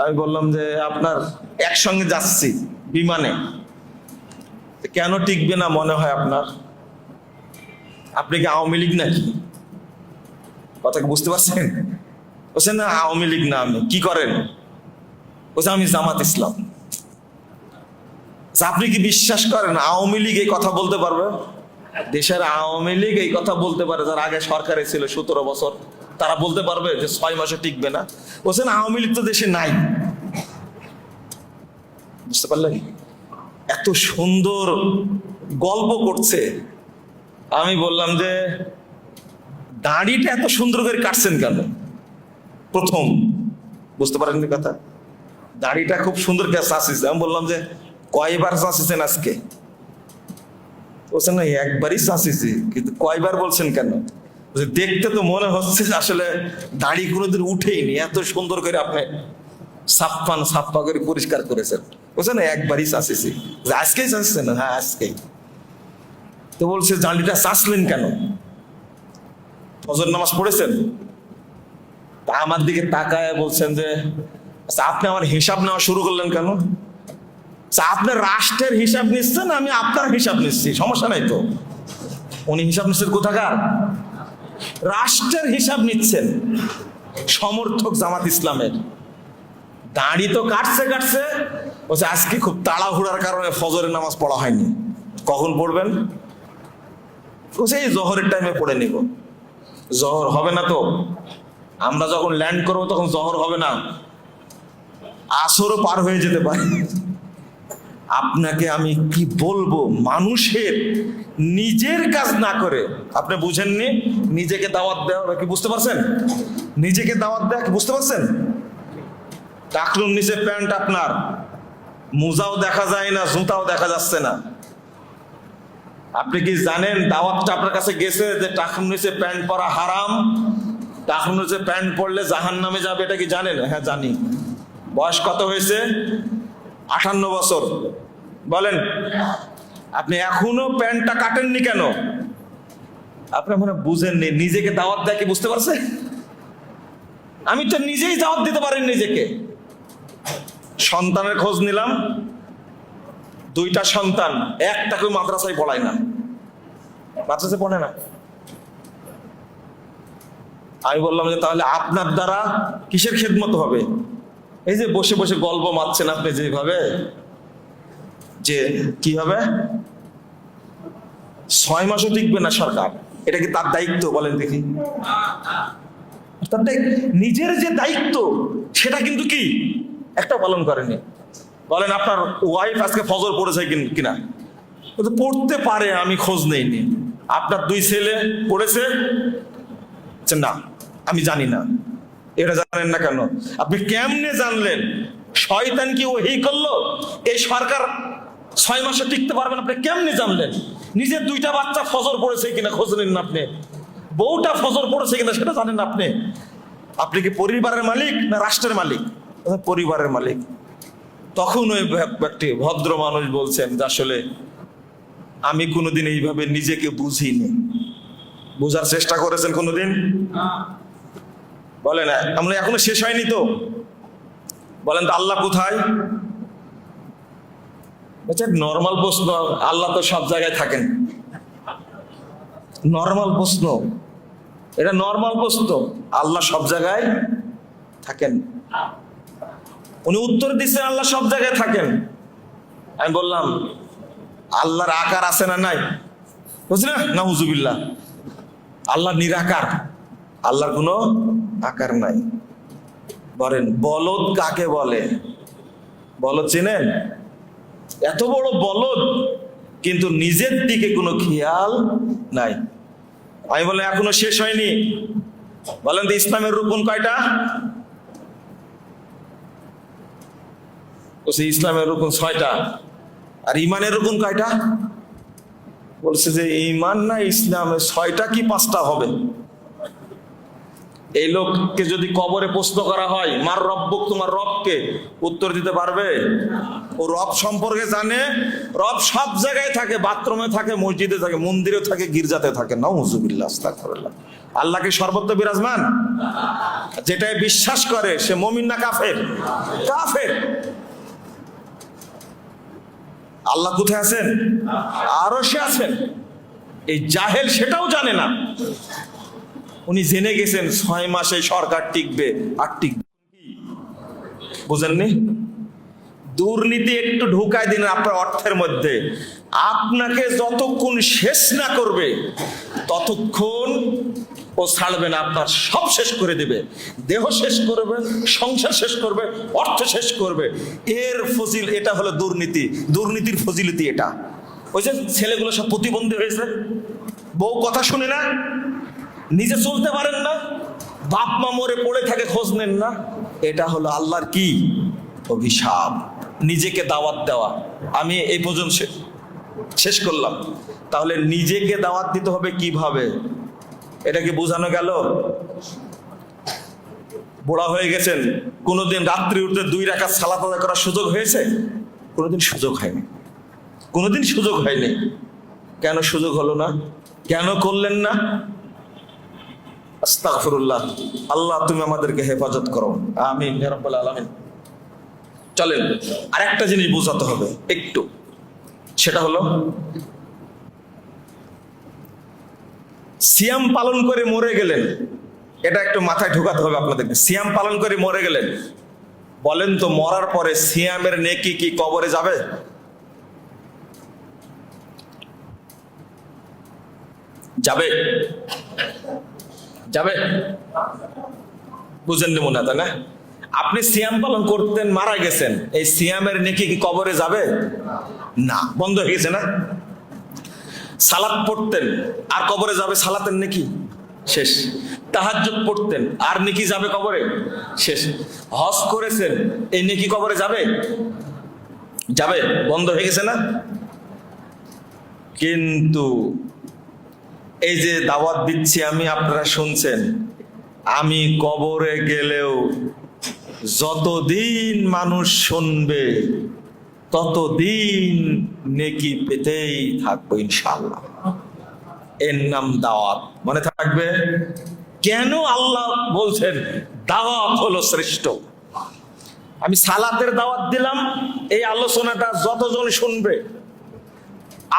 আমি বললাম যে আপনার একসঙ্গে যাচ্ছি বিমানে, কেন টিকবে না মনে হয় আপনার? আপনি কি আওয়ামী লীগ নাকি? কথা কি বুঝতে পারছেন? বলছেন না আওয়ামী লীগ না। আমি কি করেন? বলছে আমি জামাত ইসলাম। আপনি কি বিশ্বাস করেন আওয়ামী লীগ এই কথা বলতে পারবে? দেশের আওয়ামী লীগ এই কথা বলতে পারে যারা আগে সরকারে ছিল 17 বছর, তারা বলতে পারবে যে 6 মাসে টিকবে না? বলছেন আওয়ামী লীগ তো দেশে নাই। বুঝতে পারলেন? এত সুন্দর গল্প করছে। আমি বললাম যে দাড়িটা এত সুন্দর করে কাটছেন কেন? প্রথম বুঝতে পারেননি কথা, দাড়িটা খুব সুন্দর করে চাচিছে। আমি বললাম যে কয়বার চাচিছেন আজকে? বলছেন না একবারই চাচিছি। কিন্তু কয়বার বলছেন কেন? দেখতে তো মনে হচ্ছে আসলে দাড়ি কোনোদিন উঠেইনি, এত সুন্দর করে আপনি সাফা করে পরিষ্কার করেছেন। বলছেন না একবারই চাচিছি। আজকেই চাচ্ছেন? হ্যাঁ আজকেই। তো বলছে দাড়িটা চাচলেন কেন? ফজর নামাজ পড়েছেন? তা আমার দিকে তাকায় বলছেন যে আপনি আমার হিসাব নেওয়া শুরু করলেন কেন? আপনার রাষ্ট্রের হিসাব নিচ্ছেন, আমি আপনার হিসাব নিচ্ছি, সমস্যা নাই তো। উনি হিসাব নিচ্ছেন কোথাকার? রাষ্ট্রের হিসাব নিচ্ছেন। সমর্থক জামাত ইসলামের দাড়ি তো কাটছে বলছে আজকে খুব তাড়াহুড়ার কারণে ফজরের নামাজ পড়া হয়নি। কখন পড়বেন? বলছে এই জোহরের টাইমে পড়ে নিব। জোহর হবে না তো, আমরা যখন ল্যান্ড করবো তখন জোহর হবে না, আসরও পার হয়ে যেতে পারে। আপনাকে আমি কি বলবো, মানুষের নিজের কাজ না করে, আপনি বুঝেননি নিজেকে দাওয়াত দেওয়া কি? বুঝতে পারছেন? নিজেকে দাওয়াত দেওয়া কি বুঝতে পারছেন? টাকলুর নিচে প্যান্ট, আপনার মোজাও দেখা যায় না, জুতাও দেখা যাচ্ছে না। আপনি কি জানেন দাওয়াতটা আপনার কাছে গেছে যে টাকলুর নিচে প্যান্ট পরা হারাম, টাকলুর নিচে প্যান্ট পরলে জাহান্নামে যাবে, এটা কি জানেন? হ্যাঁ জানি। বয়স কত হয়েছে? 58 বছর। বলেন আপনি এখনো প্যান্টটা কাটেননি কেন? আপনি মনে বুঝেননি নিজেকে দাওয়াত দেয় কি বুঝতে পারছে? আমি তো নিজেই দাওয়াত দিতে পারিনি নিজেকে। সন্তানের খোঁজ নিলাম, 2টা সন্তান, একটাকে মাদ্রাসায় পড়ায় না, মাদ্রাসায় পড়ে না। আমি বললাম যে তাহলে আপনার দ্বারা কিসের খেদমত হবে? এই যে বসে বসে গল্প মারছেন আপনি যেভাবে, যে কি হবে 6 মাসও টিকবে না সরকার, এটা কি তার দায়িত্ব? বলেন দেখি। নিজের যে দায়িত্ব সেটা কিন্তু কি একটা পালন করেনি। বলেন আপনার ওয়াইফ আজকে ফজর পড়েছে কিনা? পড়তে পারে, আমি খোঁজ নেইনি। আপনার 2 ছেলে পড়েছে? না আমি জানি না। এটা জানেন না কেন? আপনি কেমনে জানলেন? শয়তান কি ওহী করলো এই সরকার 6 মাসে টিকতে পারবেন? আপনি কেমনে জানলেন? নিজের 2টা বাচ্চা ফজর পড়েছে কিনা খোঁজ নিন না আপনি, বউটা ফজর পড়েছে কিনা সেটা জানেন না আপনি। আপনি কি পরিবারের মালিক না রাষ্ট্রের মালিক? পরিবারের মালিক। তখন ওই ব্যক্তি ভদ্র মানুষ বলছেন যে আসলে আমি কোনোদিন এইভাবে নিজেকে বুঝিনি। বোঝার চেষ্টা করেছেন কোনোদিন? বলেন আমরা এখনো শেষ হয়নি তো। বলেন তো আল্লাহ কোথায়? নর্মাল প্রশ্ন, আল্লাহ তো সব জায়গায় থাকেন। নর্মাল প্রশ্ন, এটা নর্মাল প্রশ্ন। আল্লাহ সব জায়গায় থাকেন। উনি উত্তর দিচ্ছেন আল্লাহ সব জায়গায় থাকেন। আমি বললাম আল্লাহর আকার আছে না নাই? বুঝলি না, নাউজুবিল্লাহ। আল্লাহ নিরাকার, আল্লাহর কোনো আকার নাই। বলেন বলদ কাকে বলে? বলদ চেনেন? এত বড় বলদ কিন্তু নিজের দিকে কোনো খেয়াল নাই। আমি বললাম এখনো শেষ হয়নি। বলেন তো ইসলামের রুকন কয়টা? ইসলামের রুকন 6টা। আর ইমানের রুকন কয়টা? বলছে যে ইমান না ইসলামের 6টা কি 5টা হবে? এই লোককে যদি কবরে প্রশ্ন করা হয় মার রব্বুক, তোমার রবকে, উত্তর দিতে পারবে? ও রব সম্পর্কে জানে। রব সব জায়গায় থাকে, বাথরুমে থাকে, মসজিদে থাকে, মন্দিরে থাকে, গির্জাতে থাকে। নাউযুবিল্লাহ, আস্তাগফিরুল্লাহ। আল্লাহ কি সর্বত্র বিরাজমান? যেটাই বিশ্বাস করে সে মুমিন না কাফের? কাফের। আল্লাহ কোথায় আছেন? আরশে আছেন। এই জাহেল সেটাও জানে না। উনি জেনে গেছেন 6 মাসে সরকার টিকবে, আর টিকবে। বুঝেননি? দুর্নীতি একটু ঢুকাই দিন আপনার অর্থের মধ্যে, আপনাকে যতক্ষণ শেষ না করবে ততক্ষণ ও ছাড়বে না। আপনার সব শেষ করে দেবে, দেহ শেষ করবে, সংসার শেষ করবে, অর্থ শেষ করবে। এর ফজিল, এটা হলো দুর্নীতি। দুর্নীতির ফজিলতি এটা। ওই যে ছেলেগুলো সব প্রতিবন্ধী হয়েছে, বউ কথা শুনে না, নিজে চলতে পারেন না, বাপ মা মরে পড়ে থাকে, খোঁজ নেন না। এটা হলো আল্লাহর কি অভিশাপ। নিজেকে দাওয়াত দেওয়া। আমি এই পর্যন্ত শেষ করলাম। তাহলে নিজেকে দাওয়াত দিতে হবে কিভাবে? এটা কি বোঝানো গেল? বুড়া হয়ে গেছেন, কোনোদিন রাত্রি উঠতে 2 রাকাত সালাত আদায় করার সুযোগ হয়েছে? কোনোদিন সুযোগ হয়নি, কোনোদিন সুযোগ হয়নি। কেন সুযোগ হলো না? কেন করলেন না? আস্তাগফিরুল্লাহ। আল্লাহ তুমি আমাদেরকে হেফাজত করো, আমিন ইয়া রাব্বাল আলামিন। চলেন আরেকটা জিনিস বোঝাতে হবে একটু, সেটা হলো সিয়াম পালন করে মরে গেলেন। এটা একটু মাথায় ঢোকাতে হবে আপনাদেরকে। সিয়াম পালন করে মরে গেলেন, বলেন তো মরার পরে সিয়ামের নেকি কি কবরে যাবে? যাবে? যাবে? বুঝেননি মনে হয়, তাই না? আপনি সিয়াম পালন করতেন, মারা গেছেন, এই সিয়ামের নেকি কি কবরে যাবে? না, বন্ধ হয়ে গেছে না? সালাত পড়তেন, আর কবরে যাবে সালাতের নেকি? শেষ। তাহাজ্জুদ পড়তেন, আর নেকি যাবে কবরে? শেষ। হজ করেছেন, এই নেকি কবরে যাবে? যাবে, বন্ধ হয়ে গেছে না? কিন্তু এই যে দাওয়াত দিচ্ছি আমি, আপনারা শুনছেন, আমি কবরে গেলেও যতদিন মানুষ শুনবে ততদিন নেকি পেতেই থাকবো ইনশাআল্লাহ। এর নাম দাওয়াত। মনে থাকবে? কেন আল্লাহ বলছেন দাওয়াত হলো শ্রেষ্ঠ? আমি সালাতের দাওয়াত দিলাম, এই আলোচনাটা যতজন শুনবে,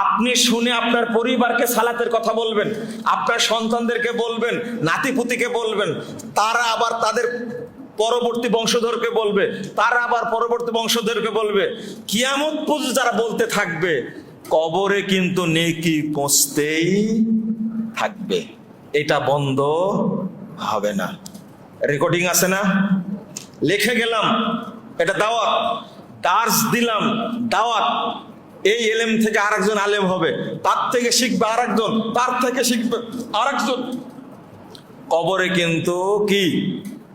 আপনি শুনে আপনার পরিবারকে সালাতের কথা বলবেন, আপনার সন্তানদেরকে বলবেন, নাতিপুতিকে বলবেন, তারা আবার তাদের পরবর্তী বংশধরকে বলবে, তারা আবার পরবর্তী বংশধরকে বলবে। কিয়ামত পর্যন্ত যারা বলতে থাকবে, কবরে কিন্তু নেকি পৌঁছতেই থাকবে, এটা বন্ধ হবে না। রেকর্ডিং আছে না? লিখে গেলাম, এটা দাওয়াত। দার্স দিলাম, দাওয়াত। এই এলেম থেকে আরেকজন আলেম হবে, তার থেকে শিখবে আরেকজন, তার থেকে শিখবে আরেকজন। কবরে কিন্তু কি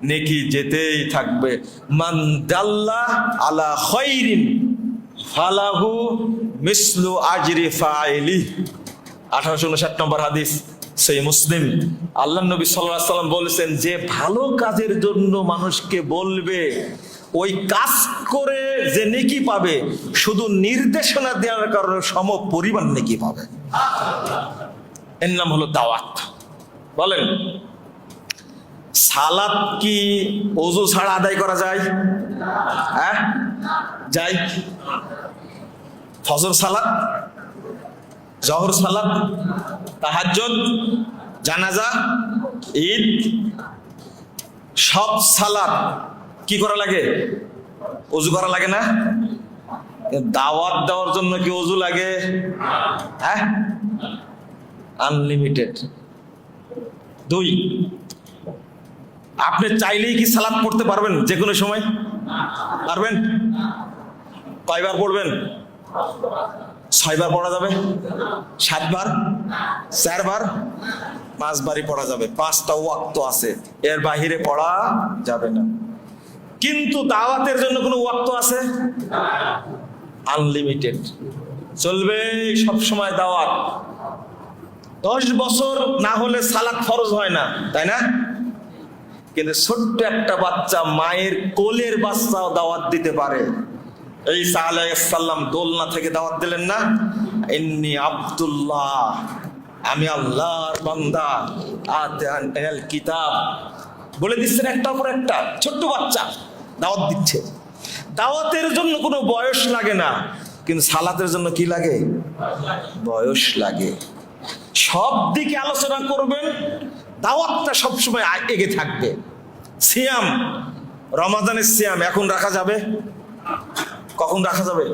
নেকি যেতেই থাকবে। মান দাল্লা আলা খায়রিন ফালাহু মিসলু আজরি ফাইলি। 1859 নম্বর হাদিস, সেই মুসলিম। আল্লাহ নবী সাল্লাল্লাহু আলাইহি ওয়াসাল্লাম বলেছেন, যে ভালো কাজের জন্য মানুষকে বলবে, ওই কাজ করে যে নেকি পাবে, শুধু নির্দেশনা দেওয়ার কারণে সম পরিমাণ নেকি পাবে। এর নাম হলো দাওয়াত। বলেন, সালাত কি ওযু ছাড়া আদায় করা যায়? হ্যাঁ, যায়। ফজর সালাত, জোহর সালাত, তাহাজ্জুদ, জানাজা, ঈদ, সব সালাত কি করা লাগে? ওযু করা লাগে না? দাওয়াত দেওয়ার জন্য কি ওযু লাগে? হ্যাঁ, আনলিমিটেড। 2, আপনি চাইলেই কি সালাত পড়তে পারবেন যে কোনো সময়? পারবেন? কয়বার পড়বেন? 6 বার পড়া যাবে, 7 বার, 4 বার, 5 বারই পড়া যাবে। 5টা ওয়াক্ত আছে, এর বাহিরে পড়া যাবে না। কিন্তু দাওয়াতের জন্য কোনো ওয়াক্ত আছে? আনলিমিটেড, চলবে সব সময় দাওয়াত। 10 বছর না হলে সালাত ফরজ হয় না, তাই না? কিন্তু ছোট্ট একটা বাচ্চা মায়ের কোলের বাচ্চাও দাওয়াত দিতে পারে। ঈসা আলাইহিস সালাম দোলনা থেকে দাওয়াত দিলেন না, ইন্নী আব্দুল্লাহ, আমি আল্লাহর বান্দা, আতানিল কিতাব বলে দিচ্ছেন একটার পর একটা। ছোট্ট বাচ্চা দাওয়াত দিচ্ছে। দাওয়াতের জন্য কোনো বয়স লাগে না, কিন্তু সালাতের জন্য কি লাগে? বয়স লাগে। সব দিকে আলোচনা করবেন, দাওয়াতটা সবসময় এগিয়ে থাকবে। সিয়াম, রমাদানের সিয়াম এখন রাখা যাবে? কখন রাখা যাবে?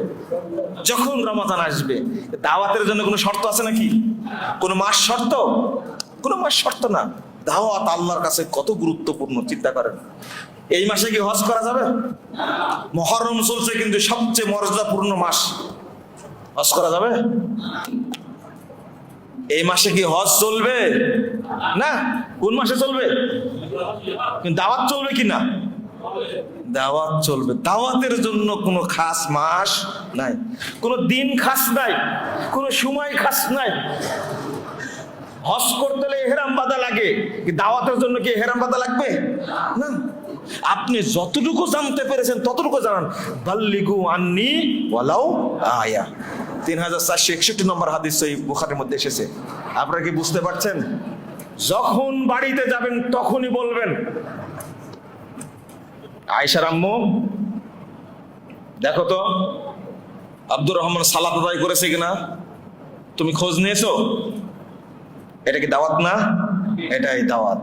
যখন রমাদান আসবে। দাওয়াতের জন্য কোনো শর্ত আছে নাকি? কোনো মাস শর্ত? কোনো মাস শর্ত না। দাওয়াত আল্লাহর কাছে কত গুরুত্বপূর্ণ চিন্তা করেন। এই মাসে কি হজ করা যাবে? মুহররম চলছে, কিন্তু সবচেয়ে মর্যাদাপূর্ণ মাস, হজ করা যাবে? এই মাসে কি হজ চলবে? না। কোন মাসে চলবে? কিন্তু দাওয়াত চলবে কি না? দাওয়াত চলবে। দাওয়াতের জন্য কোনো খাস মাস নাই, কোনো দিন খাস নাই, কোনো সময় খাস নাই। হজ করতে হলে ইহরাম বাঁধা লাগে, দাওয়াতের জন্য কি ইহরাম বাঁধা লাগবে? না। আপনি যতটুকু জানতে পেরেছেন ততটুকু জানান। বাল্লিগু আন্নি ওয়ালাউ আয়া, 3461 নম্বর হাদিস সহিহ বুখারীর মধ্যে এসেছে। আপনারা কি বুঝতে পারছেন? যখন বাড়িতে যাবেন তখনই বলবেন, আয়েশার আম্মু দেখো তো আব্দুর রহমান সালাত আদায় করেছে কিনা, তুমি খোঁজ নিয়েছো? এটা কি দাওয়াত না? এটাই দাওয়াত।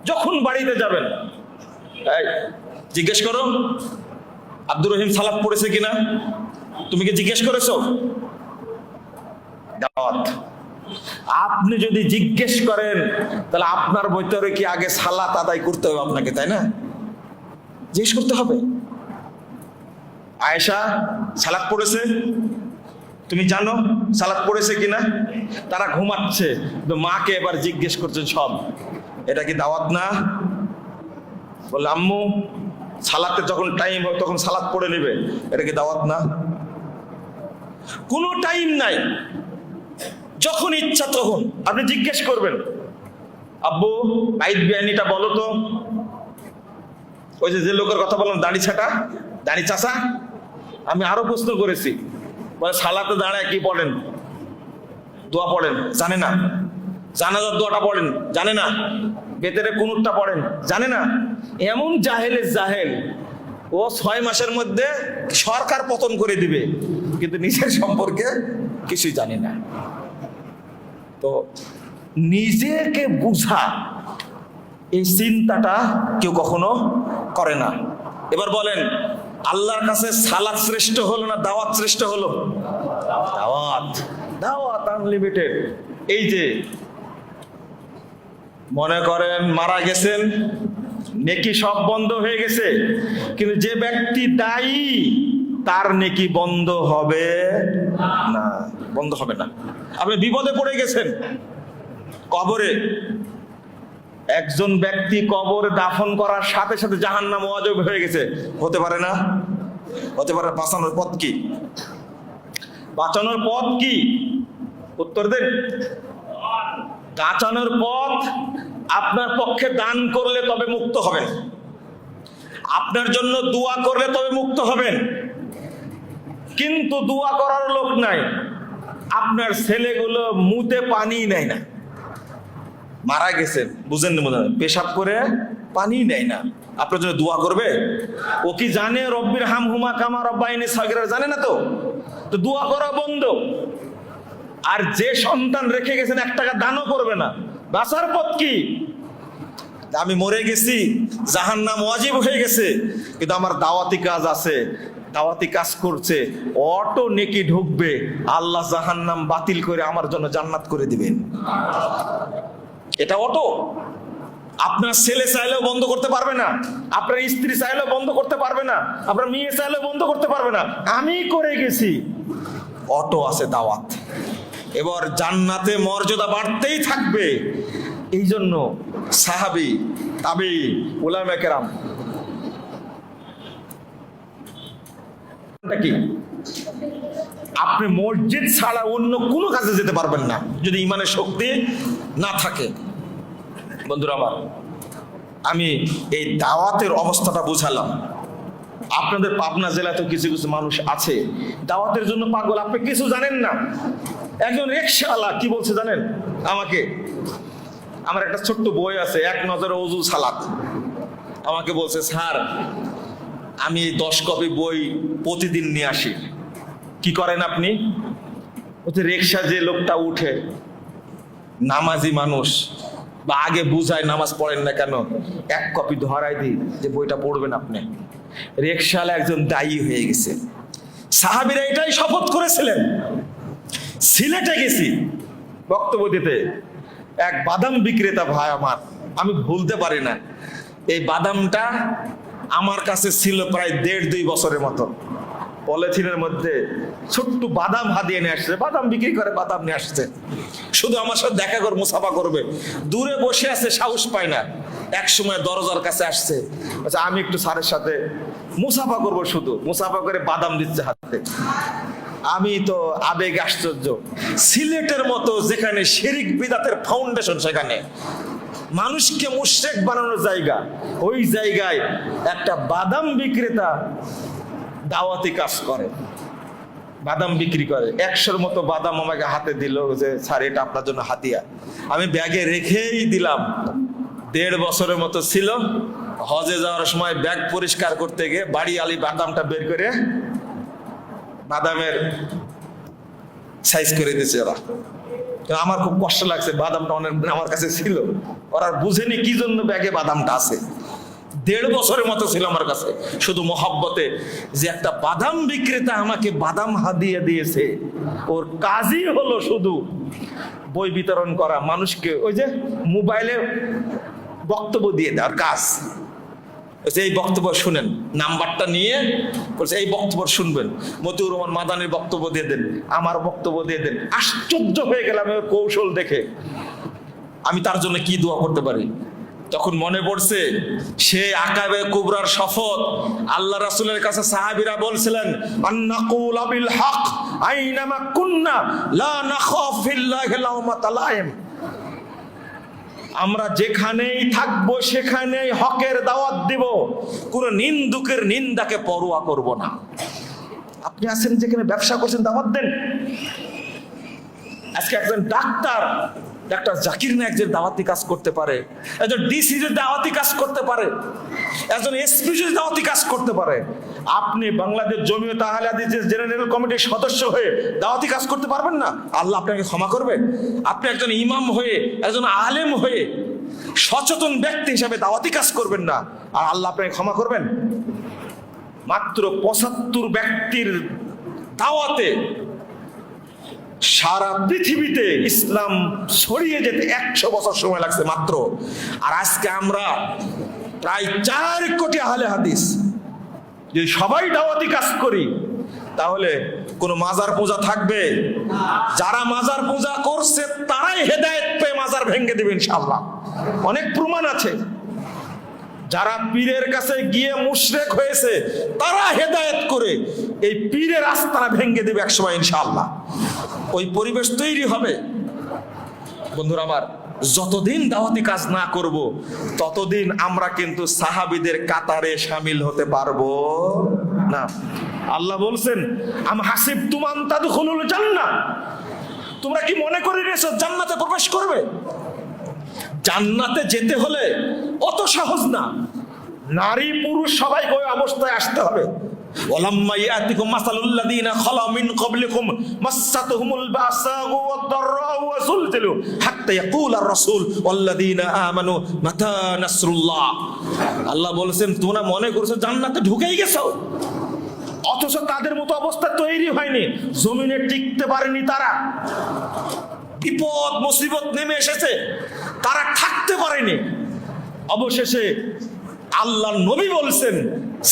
যখন বাড়িতে যাবেন জিজ্ঞেস করো আব্দুর রহিম সালাত পড়েছে কিনা, তুমি কি জিজ্ঞেস করেছো? দাওয়াত। আপনি যদি জিজ্ঞেস করেন তাহলে আপনার ভিতরে কি আগে সালাত আদায় করতে হবে আপনাকে, তাই না? জিজ্ঞেস করতে হবে। আয়েশা সালাত পড়েছে, তুমি জানো সালাত পড়েছে কিনা? তারা ঘুমাচ্ছে, তো মাকে এবার জিজ্ঞেস করছেন সব। এটা কি দাওয়াত না? বললে আম্মু সালাতে যখন টাইম হয় তখন সালাত পড়ে নেবে, এটা কি দাওয়াত না? কোনো টাইম নাই, যখন ইচ্ছা তখন আপনি জিজ্ঞেস করবেন, আব্বু ঈদ বিরিয়ানিটা বলো তো। ওই যে লোকের কথা বললাম, দাড়ি ছাটা, দাড়ি চাষা, আমি আরো প্রশ্ন করেছি, বলে সালাতে দাঁড়ায় কি পড়েন? দোয়া পড়েন, জানে না। জানাজার দোয়াটা পড়েন, জানে না। বেতেরে কুনুতটা পড়েন, জানে না। এমন জাহেলের জাহেল, ও 6 মাসের মধ্যে সরকার পতন করে দিবে, কিন্তু নিজের সম্পর্কে কিছুই জানে না। তো নিজেকে বুঝা, এই চিন্তাটা কেউ কখনো করে না। এবার বলেন, আল্লাহর কাছে সালাত শ্রেষ্ঠ হলো না দাওয়াত শ্রেষ্ঠ হলো? দাওয়াত। দাওয়াত আনলিমিটেড। এই যে মনে করেন মারা গেছেন, নেকি সব বন্ধ হয়ে গেছে, কিন্তু যে ব্যক্তি দায়ী তার নেকি বন্ধ হবে না, বন্ধ হবে না। আপনি বিপদে পড়ে গেছেন, কবরে একজন ব্যক্তি কবরে দাফন করার সাথে সাথে জাহান্নাম ওয়াজিব হয়ে গেছে, হতে পারে না? হতে পারে। বাঁচানোর পথ কি? বাঁচানোর পথ কি? উত্তর দেন। বাঁচানোর পথ আপনার পক্ষে দান করলে তবে মুক্ত হবেন, আপনার জন্য দোয়া করলে তবে মুক্ত হবেন। কিন্তু দোয়া করার লোক নাই, আপনার ছেলেগুলো মুতে পানি নেয় না, মারা গেছেন, বুঝেন না, বোঝেন, পেশাব করে পানি নেয় না, আপনার জন্য দোয়া করবে? ও কি জানে রব্বির হামহুমা কামা রব্বায়ানি সাগীরা? জানে না। তো দোয়া করা বন্ধ। আর যে সন্তান রেখে গেছেন 1 টাকা দানও করবে না, বাঁচার পথ কি? আমি মরে গেছি, জাহান্নাম ওয়াজিব হয়ে গেছে, কিন্তু আমার দাওয়াতি কাজ আছে, দাওয়াতি কাজ করছে, অটো নেকি ঢুকবে, আল্লাহ জাহান্নাম বাতিল করে আমার জন্য জান্নাত করে দিবেন। এটা অটো। আপনার ছেলে চাইলেও বন্ধ করতে পারবে না, আপনার স্ত্রী চাইলেও বন্ধ করতে পারবে না, আপনার মেয়ে চাইলেও বন্ধ করতে পারবে না, আমি করে গেছি। অটো আছে দাওয়াত। এবার জান্নাতে মর্যাদা বাড়তেই থাকবে। এই জন্য সাহাবী, তাবেঈ, উলামায়ে কেরাম কি, আপনি মসজিদ ছাড়া অন্য কোনো কাজে যেতে পারবেন না যদি ইমানের শক্তি না থাকে। বন্ধুরা আমার, আমি এই দাওয়াতের অবস্থাটা বুঝালাম। আপনাদের পাবনা জেলাতে কিছু কিছু মানুষ আছে দাওয়াতের জন্য পাগল, আপনি কিছু জানেন না। একজন রিকশাওয়ালা কি বলছে জানেন আমাকে? আমার একটা ছোট্ট বই আছে, এক নজরে ওযু সালাত। আমাকে বলছে, স্যার আমি 10 কপি বই প্রতিদিন নিয়ে আসি। কি করেন আপনি? বলছে, রিকশা যে লোকটা উঠে নামাজি মানুষ বা আগে বুঝায় নামাজ পড়েন না কেন, 1 কপি ধরাই দিই যে বইটা পড়বেন আপনি। রিকশাওয়ালা একজন দায়ী হয়ে গেছে। সাহাবীরা এটাই শপথ করেছিলেন। সিলেটে গেছি বক্তব্য দিতে, এক বাদাম বিক্রেতা ভাই আমার, আমি ভুলতে পারি না, এই বাদামটা আমার কাছে ছিল প্রায় 1.5-2 বছরের মতো। পলিথিনের মধ্যে ছোট্ট বাদাম হাদিয়ে নিয়ে আসছে, বাদাম বিক্রি করে বাদাম নিয়ে আসছে, শুধু আমার সাথে দেখা করে মুসাফা করবে। দূরে বসে আছে, সাহস পায় না। এক সময় দরজার কাছে আসছে, আচ্ছা আমি একটু স্যারের সাথে মুসাফা করব, শুধু মুসাফা করে বাদাম দিচ্ছে হাতে। আমি তো আবেগ আশ্চর্য। সিলেটের মতো যেখানে শিরক বিদআতের ফাউন্ডেশন, সেখানে মানুষকে মুশরিক বানানোর জায়গা, ওই জায়গায় একটা বাদাম বিক্রেতা দাওয়াতি কাজ করে, বাদাম বিক্রি করে। 100-র মতো বাদাম আমাকে হাতে দিল যে স্যার এটা আপনার জন্য হাদিয়া। আমি ব্যাগে রেখেই দিলাম। 1.5 বছরের মতো ছিল। হজে যাওয়ার সময় ব্যাগ পরিষ্কার করতে গিয়ে বাড়ি আলি বাদামটা বের করে বাদামের সাইজ করে দিয়েছে ওরা। আমার খুব কষ্ট লাগছে, বাদামটা অনেক আমার কাছে ছিল, ওরা বুঝেনি কি জন্য ব্যাগে বাদামটা আছে। 1.5 বছরের মতো ছিল আমার কাছে, শুধু মহব্বতে যে একটা বাদাম বিক্রেতা আমাকে বাদাম হাদিয়া দিয়েছে। ওর কাজই হলো শুধু বই বিতরণ করা, মানুষকে ওই যে মোবাইলে বক্তব্য দিয়ে দেওয়ার কাজ। এই বক্তব্য শুনেন, নাম্বারটা নিয়ে বলছে এই বক্তব্য শুনবেন, মতিউর রহমান মাদানির বক্তব্য দিয়ে দেন, আমার বক্তব্য দিয়ে দেন। আশ্চর্য হয়ে গেলাম কৌশল দেখে। আমি তার জন্য কি দোয়া করতে পারি? তখন মনে পড়ছে সে আকাবে কুবরার শপথ। আল্লাহ রাসূলের কাছে সাহাবীরা বলছিলেন, আন্নাকুল বিল হক আইনামা কুন্না লা নাখাফ ফিল্লাহি লাউমাতা লাইম। আমরা যেখানেই থাকবো সেখানেই হকের দাওয়াত দিব, কোন নিন্দুকের নিন্দাকে পরোয়া করব না। আপনি আছেন যেখানে ব্যবসা করছেন, দাওয়াত দেন। আজকে একজন ডাক্তার জাকির নায়েক যে দাওয়াতি কাজ করতে পারে, একজন ডিসি যে দাওয়াতি কাজ করতে পারে, একজন এসপি যে দাওয়াতি কাজ করতে পারে, আপনি বাংলাদেশ জমিয়ত আহলে হাদিসের জেনারেল কমিটির সদস্য হয়ে দাওয়াতি কাজ করতে পারবেন না? আল্লাহ আপনাকে ক্ষমা করবে? আপনি একজন ইমাম হয়ে, একজন আলেম হয়ে, সচেতন ব্যক্তি হিসাবে দাওয়াতি কাজ করবেন না, আর আল্লাহ আপনাকে ক্ষমা করবেন? মাত্র 75 ব্যক্তির দাওয়াতে সারা পৃথিবীতে ইসলাম ছড়িয়ে যেতে 100 বছর সময় লাগছে মাত্র। আর আজকে আমরা প্রায় 4 কোটি আহলে হাদিস যদি সবাই দাওয়াতি কাজ করি, তাহলে কোন মাজার পূজা থাকবে? যারা মাজার পূজা করছে তারাই হেদায়েত পেয়ে মাজার ভেঙে দেবে ইনশাআল্লাহ। অনেক প্রমাণ আছে। যারা পীরের কাছে গিয়ে মুশরিক হয়েছে তারা হেদায়েত করে এই পীরের আস্তানা ভেঙে দেবে একসময় ইনশাআল্লাহ। ওই পরিবেশ তৈরি হবে। বন্ধুরা আমার, যতদিন দাওয়াতি কাজ না করব ততদিন আমরা কিন্তু সাহাবীদের কাতারে শামিল হতে পারবো না। আল্লাহ বলছেন, আম হাসিবতুম আন তাদখুলুল জান্নাহ, তোমরা কি মনে করে নিয়েছো জান্নাতে প্রবেশ করবে? জান্নাতে যেতে হলে অত সহজ না। নারী পুরুষ সবাইকে ওই অবস্থায় আসতে হবে। ওয়ালাম্মা ইয়াতিকুম মাসালুল লাযিনা খালা মিন ক্বাবলিকুম মাসাতুহুমুল বাসাউ ওয়াদ-দাররাউ ওয়া যুলজিলু হাত্তা ইয়াকুলার রাসূল ওয়াল্লাযিনা আমানু মাতা নাসরুল্লাহ। আল্লাহ বলেছেন, তোমরা মনে করছো জান্নাতে ঢুকেই গেছো, অথচ তাদের মতো অবস্থা তৈরি হয়নি, জমিনে টিকতে পারেনি তারা। বিপদ মুসিবত নেমে এসেছে, তারা থাকতে পারেনি। অবশেষে আল্লাহর নবী বলছেন,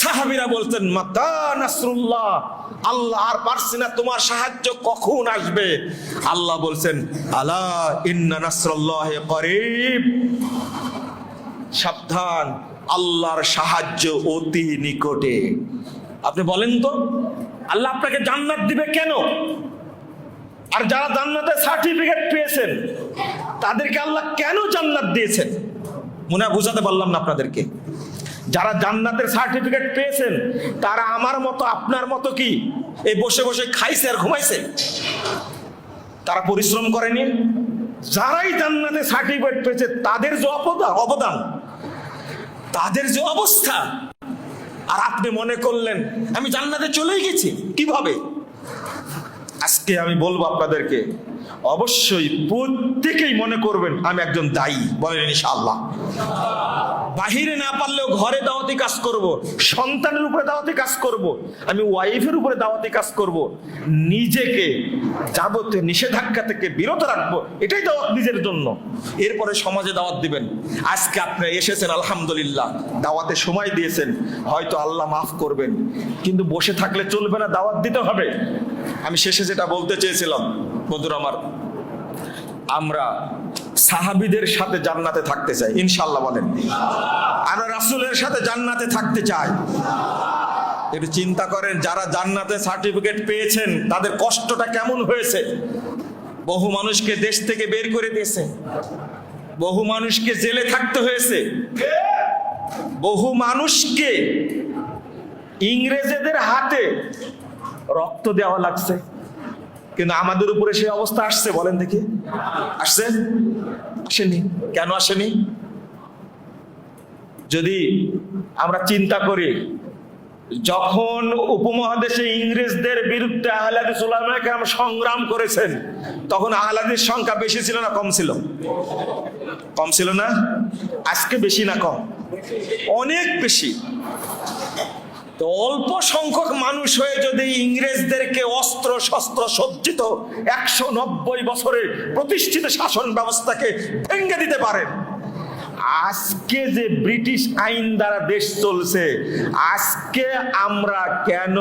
সাহাবীরা বলছেন, মাতা নাসরুল্লাহ, আল্লাহ আর পারছি না, তোমার সাহায্য কখন আসবে? আল্লাহ বলছেন, আলা ইন্না নাসরুল্লাহি করিব, সাবধান, আল্লাহর সাহায্য অতি নিকটে। আপনি বলেন তো, আল্লাহ আপনাকে জান্নাত দিবে কেন? আর যারা জান্নাতের সার্টিফিকেট পেয়েছেন তাদেরকে আল্লাহ কেন জান্নাত দিয়েছেন? মনে হয় বুঝাতে পারলাম না আপনাদেরকে। যারা জান্নাতের সার্টিফিকেট পেয়েছেন তারা আমার মতো আপনার মতো কি এই বসে বসে খাইছে আর ঘুমাইছে? তারা পরিশ্রম করেনি। যারাই জান্নাতে সার্টিফিকেট পেয়েছে তাদের যে অবদান, তাদের যে অবস্থা, আর আপনি মনে করলেন আমি জান্নাতে চলেই গেছি কিভাবে? আজকে আমি বলবো আপনাদেরকে, অবশ্যই প্রত্যেকেই মনে করবেন আমি একজন দায়ী, বলেন ইনশাআল্লাহ। বাহিরে না পারলেও ঘরে দাওয়াতি কাজ করব, সন্তানের উপরে দাওয়াতি কাজ করব, আমি ওয়াইফের উপরে দাওয়াতি কাজ করব, নিজেকে যাবতীয় নিষেধাজ্ঞা থেকে বিরত রাখবো, এটাই দাওয়াত নিজের জন্য। এরপরে সমাজে দাওয়াত দিবেন। আজকে আপনি এসেছেন আলহামদুলিল্লাহ, দাওয়াতে সময় দিয়েছেন, হয়তো আল্লাহ মাফ করবেন, কিন্তু বসে থাকলে চলবে না, দাওয়াত দিতে হবে। আমি শেষে যেটা বলতে চেয়েছিলাম বন্ধুরা আমার, আমরা সাহাবীদের সাথে জান্নাতে থাকতে চাই ইনশাআল্লাহ, বলেন। আমরা রাসূলের সাথে জান্নাতে থাকতে চাই। একটু চিন্তা করেন, যারা জান্নাতে সার্টিফিকেট পেয়েছেন তাদের কষ্টটা কেমন হয়েছে। বহু মানুষকে দেশ থেকে বের করে দিয়েছে, বহু মানুষকে জেলে থাকতে হয়েছে, বহু মানুষকে ইংরেজদের হাতে রক্ত দেওয়া লাগছে, কিন্তু আমাদের উপরে সেই অবস্থা আসছে? বলেন দেখি, আসছে? আসেনি। কেন আসেনি? যদি আমরা চিন্তা করি, যখন উপমহাদেশে ইংরেজদের বিরুদ্ধে আহলে হাদিস উলামায়ে কেরাম সংগ্রাম করেছেন, তখন আহলে হাদিস সংখ্যা বেশি ছিল না কম ছিল? কম ছিল না? আজকে বেশি না কম? অনেক বেশি। তো অল্প সংখ্যক মানুষ হয়ে যদি ইংরেজদেরকে অস্ত্র শস্ত্র সজ্জিত 190 বছরের প্রতিষ্ঠিত শাসন ব্যবস্থাকে ভেঙে দিতে পারেন, আজকে যে ব্রিটিশ আইন দ্বারা দেশ চলছে, আজকে আমরা কেন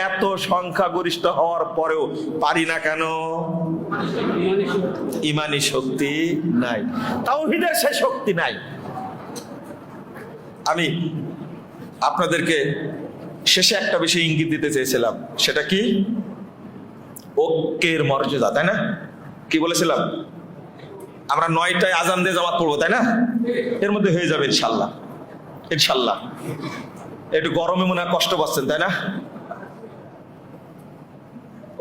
এত সংখ্যাগরিষ্ঠ হওয়ার পরেও পারি না কেন? ইমানি শক্তি নাই, তাওহীদের সেই শক্তি নাই। আমি আপনাদেরকে শেষে একটা বিষয় ইঙ্গিত দিতে চেয়েছিলাম, সেটা কি? ঐক্যের মর্যাদা, তাই না? কি বলেছিলাম? আমরা 9টায় আজান দিয়ে জামাত পড়বো, তাই না? এর মধ্যে হয়ে যাবে ইনশাল্লাহ, ইনশাল্লাহ। একটু গরমে মনে হয় কষ্ট পাচ্ছেন, তাই না?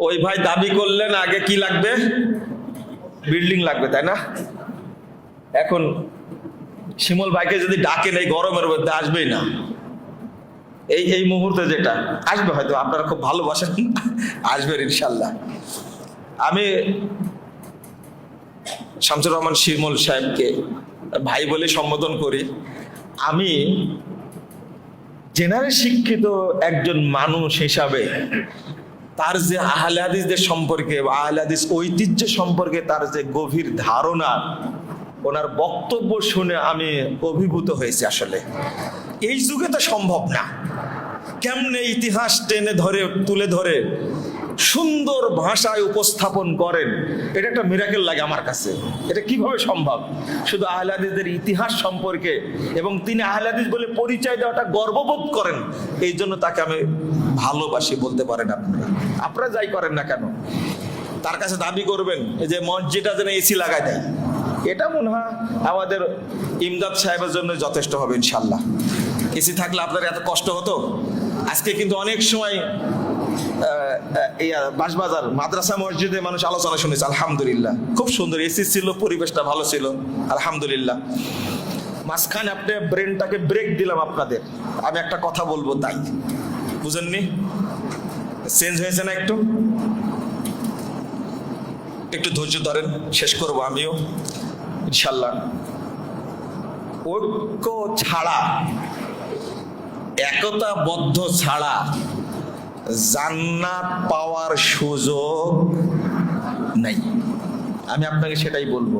ওই ভাই দাবি করলেন আগে কি লাগবে? বিল্ডিং লাগবে, তাই না? এখন শিমুল ভাইকে যদি ডাকেন এই গরমের মধ্যে আসবেই না, এই মুহূর্তে যেটা আসবে, হয়তো আপনারা খুব ভালোবাসেন, আসবেন ইনশাল্লাহ। আমি শামসুর রহমান শিমুল সাহেবকে ভাই বলে সম্বোধন করি। আমি জেনারেল শিক্ষিত একজন মানুষ হিসাবে তার যে আহলে হাদিসদের সম্পর্কে, আহলে হাদিস ঐতিহ্য সম্পর্কে তার যে গভীর ধারণা, ওনার বক্তব্য শুনে আমি অভিভূত হয়েছি। আসলে এই যুগে তো সম্ভব না, কেমনে ইতিহাস টেনে ধরে তুলে ধরে সুন্দর ভাষায় উপস্থাপন করেন, এটা একটা মিরাকেল লাগে আমার কাছে। এটা কিভাবে সম্ভব? শুধু আহলে হাদিসদের ইতিহাস সম্পর্কে, এবং তিনি আহলে হাদিস বলে পরিচয় দেওয়াটা গর্ববোধ করেন, এই জন্য তাকে আমি ভালোবাসি বলতে পারেন। আপনারা যাই করেন না কেন, তার কাছে দাবি করবেন এই যে মসজিদটা যেন এসি লাগাই দেয়, এটা মনে হয় আমাদের ইমদাদ সাহেবের জন্য যথেষ্ট হবে ইনশাল্লাহ। এসি থাকলে আপনার এত কষ্ট হতো? আজকে কিন্তু অনেক সময় বাঁশবাজার মাদ্রাসা মসজিদে মানুষ আলোচনা শুনেছে, আলহামদুলিল্লাহ খুব সুন্দর এসি ছিল, পরিবেশটা ভালো ছিল, আলহামদুলিল্লাহ। মাঝখানে আপনি ব্রেনটাকে ব্রেক দিলাম আপনাদের, আমি একটা কথা বলবো, তাই বুঝেননি? চেঞ্জ হয়েছে না? একটু ধৈর্য ধরেন, শেষ করবো আমিও ইনশাল্লাহ। ঐক্য ছাড়া, একতাবদ্ধ ছাড়া জান্নাত পাওয়ার সুযোগ নাই। আমি আপনাকে সেটাই বলবো।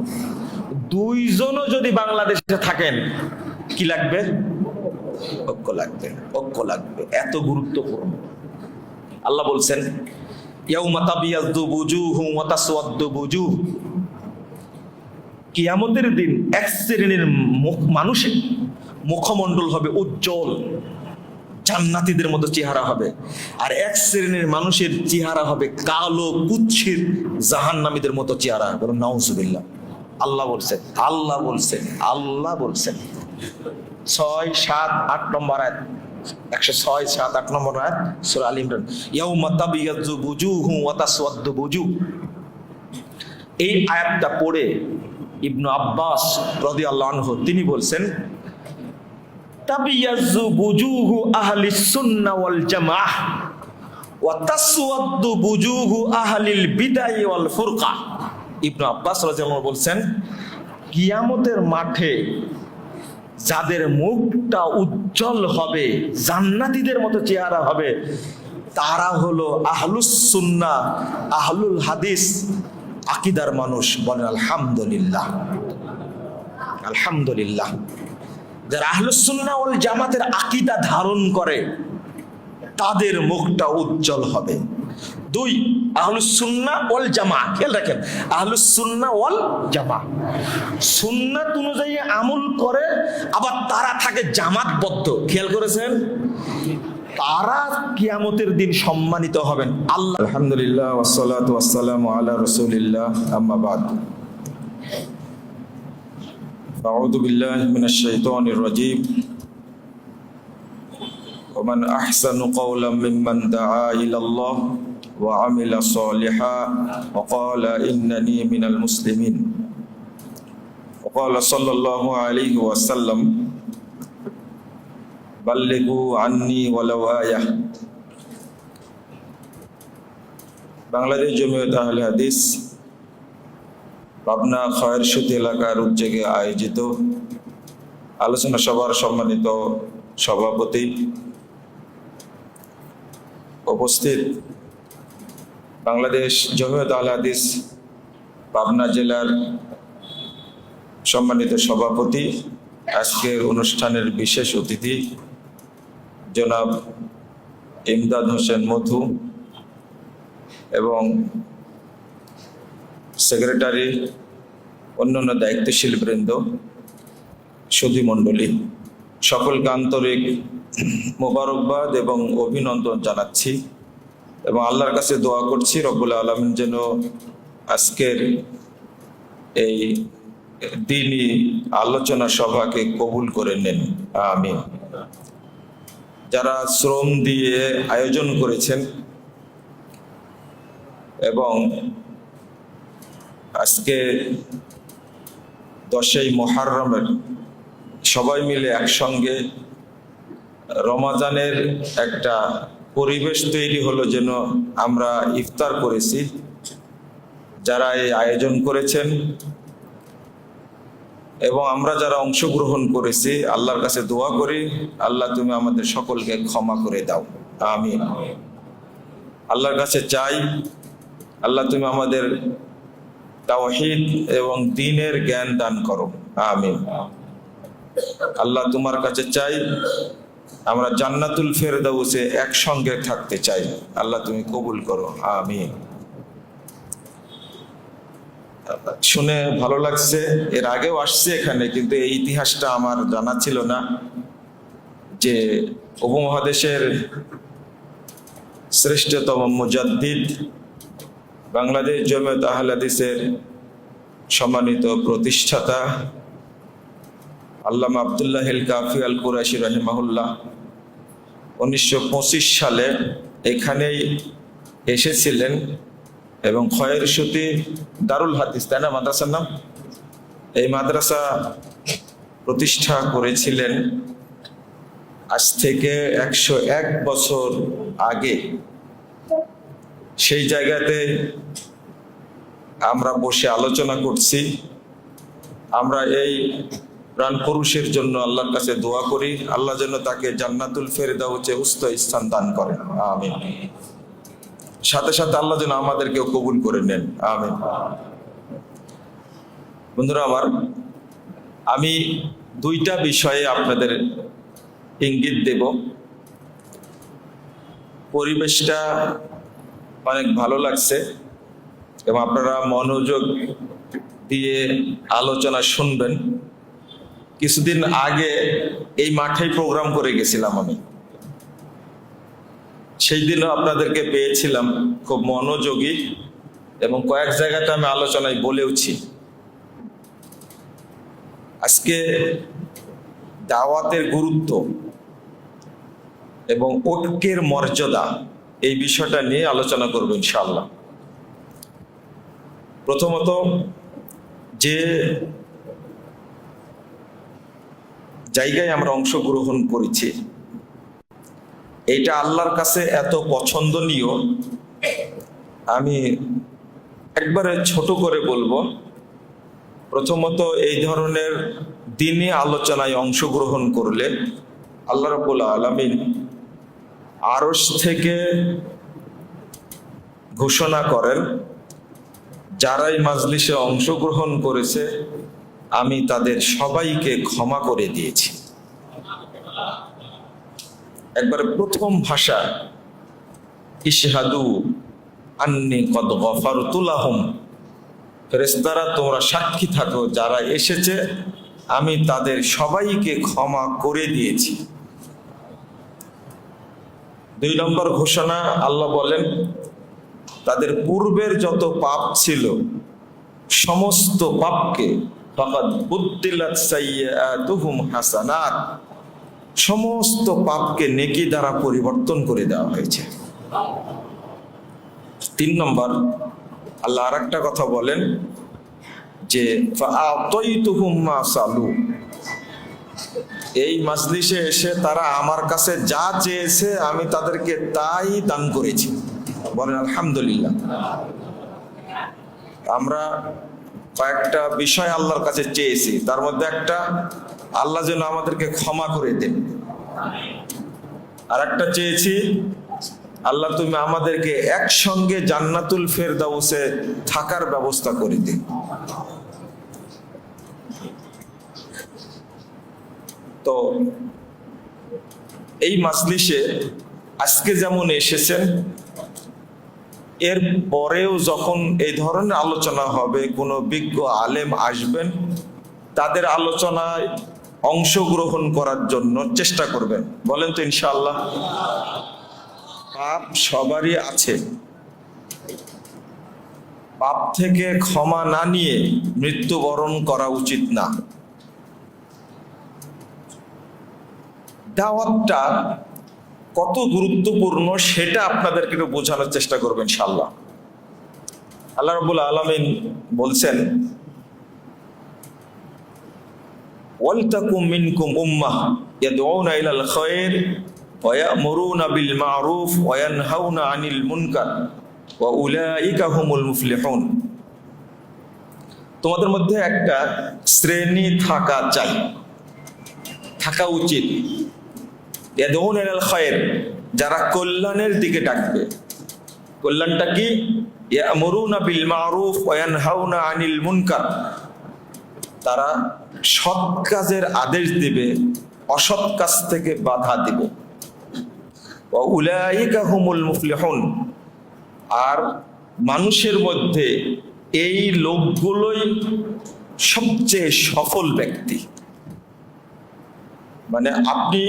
দুইজনও যদি বাংলাদেশে থাকেন, কি লাগবে? ঐক্য লাগবে, ঐক্য লাগবে, এত গুরুত্বপূর্ণ। আল্লাহ বলছেন ইয়াউমা তাবিয়াদ্দু বুজুহুম ওয়া তাসওয়াদ্দু বুজুহ, কিয়ামতের দিন এক শ্রেণীর মানুষের মুখমণ্ডল হবে উজ্জ্বল, জান্নাতীদের মতো চেহারা হবে, আর এক শ্রেণীর মানুষের চেহারা হবে কালো কুৎসিত জাহান্নামীদের মতো চেহারা। বলুন নাউজুবিল্লাহ। আল্লাহ বলছেন, আল্লাহ বলছেন, আল্লাহ বলছেন। 6, 7, 8 নম্বর আয়াত, 106, 7, 8 নম্বর আয়াত সূরা আল ইমরান। ইয়াউমা তাবিয়াজ্জু বুজুহু ওয়া তাসওয়াদ্দু বুজুহ। এই আয়াতটা পড়ে ইবনু আব্বাস রাদিয়াল্লাহু আনহু তিনি বলছেন, তাবিয়াজ্জু বুজুহু আহলিস সুন্নাহ ওয়াল জামাআহ ওয়া তাসওয়াদ্দু বুজুহু আহলিল বিদআহ ওয়াল ফুরকা। ইবনু আব্বাস রাদিয়াল্লাহু আনহু বলছেন, কিয়ামতের মাঠে যাদের মুখটা উজ্জ্বল হবে, জান্নাতীদের মতো চেহারা হবে, তারা হলো আহলুস সুন্নাহ, আহলুল হাদিস, আকীদার মানুষ। বলেন আলহামদুলিল্লাহ, আলহামদুলিল্লাহ। যারা আহলুস সুন্নাহ ওয়াল জামাতের আকীদা ধারণ করে তাদের মুখটা উজ্জ্বল হবে। 2, আহলুস সুন্নাহ ওয়াল জামাত। খেয়াল রাখেন, আহলুস সুন্নাহ ওয়াল জামাত সুন্নাত অনুযায়ী আমল করে, আবার তারা থাকে জামাতবদ্ধ। খেয়াল করেছেন, তারা কিয়ামতের দিন সম্মানিত হবেন। আল্লাহ। আলহামদুলিল্লাহ ওয়াসসালাতু ওয়াসসালামু আলা রাসূলিল্লাহ, আম্মা বাদ। আউযু বিল্লাহি মিনাশ শাইতানির রাজীম। ومن أحسن قولا ممن دعا إلى الله وعمل صالحا وقال إنني من المسلمين وقال صلى الله عليه وسلم بلغوا عني ولو آية। বাংলাদেশ জমিয়ত আহলে হাদিস পাবনা খয়েরশুতি এলাকার উদ্যোগে আয়োজিত আলোচনা সভার সম্মানিত সভাপতি, উপস্থিত বাংলাদেশ জমিয়ত আহলে হাদিস পাবনা জেলার সম্মানিত সভাপতি, আজকের অনুষ্ঠানের বিশেষ অতিথি জনাব ইমদাদ হোসেন মধু এবং সেক্রেটারি, অন্যান্য দায়িত্বশীল বৃন্দ, সুধী মণ্ডলী, সকলকে আন্তরিক মোবারকবাদ এবং অভিনন্দন জানাচ্ছি এবং আল্লাহর কাছে দোয়া করছি রব্বুল আলামিন যেন আজকের এই দ্বীনি আলোচনা সভাকে কবুল করে নেন, আমিন। যারা শ্রম দিয়ে আয়োজন করেছেন এবং আজকে 10ই মুহররমের সবাই মিলে একসঙ্গে রমাজানের একটা পরিবেশ তৈরি হলো, যেন আমরা ইফতার করেছি। যারা এই আয়োজন করেছেন এবং আমরা যারা অংশগ্রহণ করেছি, আল্লাহর কাছে দোয়া করি, আল্লাহ তুমি আমাদের সকলকে ক্ষমা করে দাও, আমিন। আল্লাহর কাছে চাই, আল্লাহ তুমি আমাদের তাওহীদ এবং দ্বীনের জ্ঞান দান করো, আমিন। আল্লাহ তোমার কাছে চাই, আমরা জান্নাতুল ফেরদাউসে একসঙ্গে থাকতে চাই, আল্লাহ তুমি কবুল করো, আমিন। শুনে ভালো লাগছে, এর আগেও আসছে এখানে, কিন্তু এই ইতিহাসটা আমার জানা ছিল না যে উপমহাদেশের শ্রেষ্ঠতম মুজাদ্দিদ, বাংলাদেশ জমিয়ত আহলে হাদিসের সম্মানিত প্রতিষ্ঠাতা আল্লামা আব্দুল্লাহ আল কাফি আল কুরাইশি রাহিমাহুল্লাহ 1925 সালে এখানেই এসেছিলেন এবং খয়েরশুতি দারুল হাদিস, তাই না মাদ্রাসার নাম? এই মাদ্রাসা প্রতিষ্ঠা করেছিলেন আজ থেকে 101 বছর আগে। সেই জায়গাতে আমরা বসে আলোচনা করছি। আমরা এই প্রাণ পুরুষের জন্য আল্লাহর কাছে দোয়া করি, আল্লাহ যেন তাকে জান্নাতুল ফেরদাউসে উচ্চ স্থান দান করেন, আমিন। সাথে সাথে আল্লাহ যেন আমাদেরকেও কবুল করে নেন, আমিন। বন্ধুরা আমার, আমি 2টা বিষয়ে আপনাদের ইঙ্গিত দেব। পরিবেশটা অনেক ভালো লাগছে এবং আপনারা মনোযোগ দিয়ে আলোচনা শুনবেন। কিছুদিন আগে এই মাঠেই প্রোগ্রাম করে গেছিলাম আমি, সেই দিনও আপনাদেরকে পেয়েছিলাম খুব মনোযোগী এবং কয়েক জায়গাতে আমি আলোচনায় বলেওছি। আজকে দাওয়াতের গুরুত্ব এবং ঐক্যের মর্যাদা, এই বিষয়টা নিয়ে আলোচনা করব ইনশাআল্লাহ। প্রথমত, যে জায়গায় আমরা অংশগ্রহণ করেছি এটা আল্লাহর কাছে এত পছন্দনীয়, আমি একবারে ছোট করে বলবো। প্রথমত, এই ধরনের দ্বীনি আলোচনায় অংশগ্রহণ করলে আল্লাহ রাব্বুল আলামিন আরশ থেকে ঘোষণা করেন, যারাই মাজলিসে অংশগ্রহণ করেছে আমি তাদের সবাইকে ক্ষমা করে দিয়েছি। একবারে প্রথম ভাষা, ইশহাদু আন্নী কদ গফারতু লাহুম, ফেরেশতারা তোমরা সাক্ষী থাকো, যারা এসেছে আমি তাদের সবাইকে ক্ষমা করে দিয়েছি। 2 নম্বর ঘোষণা, আল্লাহ বলেন তাদের পূর্বের যত পাপ ছিল সমস্ত পাপকে ফাকাদ বুদ্দিলাত সাইয়্যাতুহুম হাসানাত, সমস্ত পাপকে নেকি দ্বারা পরিবর্তন করে দেওয়া হয়েছে। 3 নম্বর, আল্লাহ আরেকটা কথা বলেন যে ফাআতাইতুহুম মা সালু, এই মাজলিসে এসে তারা আমার কাছে যা চেয়েছে আমি তাদেরকে তাই দান করেছি। বলেন আলহামদুলিল্লাহ। আমরা কয়েকটা বিষয় আল্লাহর কাছে চেয়েছি, তার মধ্যে একটা, আল্লাহ যেন আমাদেরকে ক্ষমা করে দেন। আর একটা চেয়েছি, আল্লাহ তুমি আমাদেরকে একসঙ্গে জান্নাতুল ফেরদাউসে থাকার ব্যবস্থা করে দিন। তো এই মাজলিসে আজকে যেমন এসেছেন, এর পরেও যখন এই ধরনের আলোচনা হবে, কোনো বিজ্ঞ আলেম আসবেন, তাদের আলোচনায় অংশগ্রহণ করার জন্য চেষ্টা করবেন। বলেন তো ইনশাআল্লাহ। পাপ সবারই আছে, পাপ থেকে ক্ষমা না নিয়ে মৃত্যুবরণ করা উচিত না। দাওয়াতটা কত গুরুত্বপূর্ণ সেটা আপনাদেরকে একটু বোঝানোর চেষ্টা করবেন ইনশাআল্লাহ। আল্লাহ রাব্বুল আলামিন বলছেন, ওয়ালতাকুম মিনকুম উম্মাহ ইয়াদউনা ইলাল খায়র ওয়া ইয়ামুরুনা বিল মা'রুফ ওয়া ইয়ানহাউনা আনিল মুনকার ওয়া উলাইকা হুমুল মুফলিহুন। তোমাদের মধ্যে একটা শ্রেণী থাকা চাই, থাকা উচিত। ইয়াদউনা ইলাল খায়র, যারা কল্যাণের দিকে ডাকবে। কল্যাণটা কি? ইয়ামুরুনা বিল মা'রুফ ওয়া ইয়ানহাউনা আনিল মুনকার, তারা সৎ কাজের আদেশ দিবে, অসৎ কাজ থেকে বাধা দিবে। ওয়া উলাইকা হুমুল মুফলিহুন, আর মানুষের মধ্যে এই লোকগুলোই সবচেয়ে সফল ব্যক্তি। মানে আপনি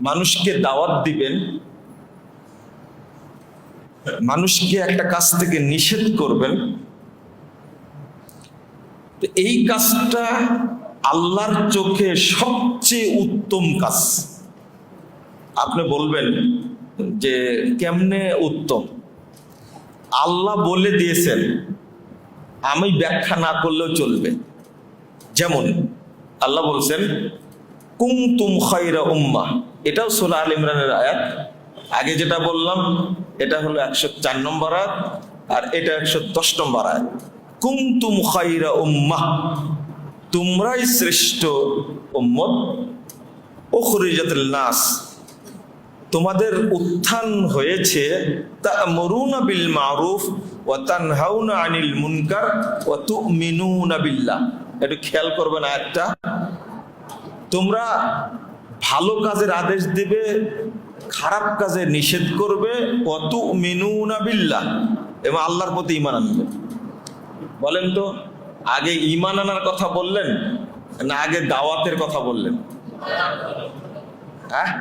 মানুষকে দাওয়াত দিবেন, মানুষকে একটা কাজ থেকে নিষেধ করবেন, তো এই কাজটা আল্লাহর চোখে সবচেয়ে উত্তম কাজ। আপনি বলবেন যে কেমনে উত্তম? আল্লাহ বলে দিয়েছেন, আমি ব্যাখ্যা না করলেও চলবে। যেমন আল্লাহ বলছেন কুনতুম খায়রা উম্মাহ, এটাও সূরা আল ইমরানের আয়াত। আগে যেটা বললাম এটা হলো 104 নম্বর আয়াত, আর এটা 110 নম্বর আয়াত। কুনতুম খায়রা উম্মাহ, তোমরাই শ্রেষ্ঠ উম্মত, উখরিজাতিল নাস, তোমাদের উত্থান হয়েছে, তা'মুরুনা বিল মা'রুফ ওয়া তানহাউনা আনিল মুনকার ওয়া তু'মিনুনা বিল্লাহ। একটু খেয়াল করবেন আয়াতটা। তোমরা ভালো কাজের আদেশ দিবে, খারাপ কাজে নিষেধ করবে, ওয়া তু'মিনুনা বিল্লাহ, এবং আল্লাহর প্রতি ঈমান আনবে। বলেন তো, আগে ঈমান আনার কথা বললেন না আগে দাওয়াতের কথা বললেন? হ্যাঁ,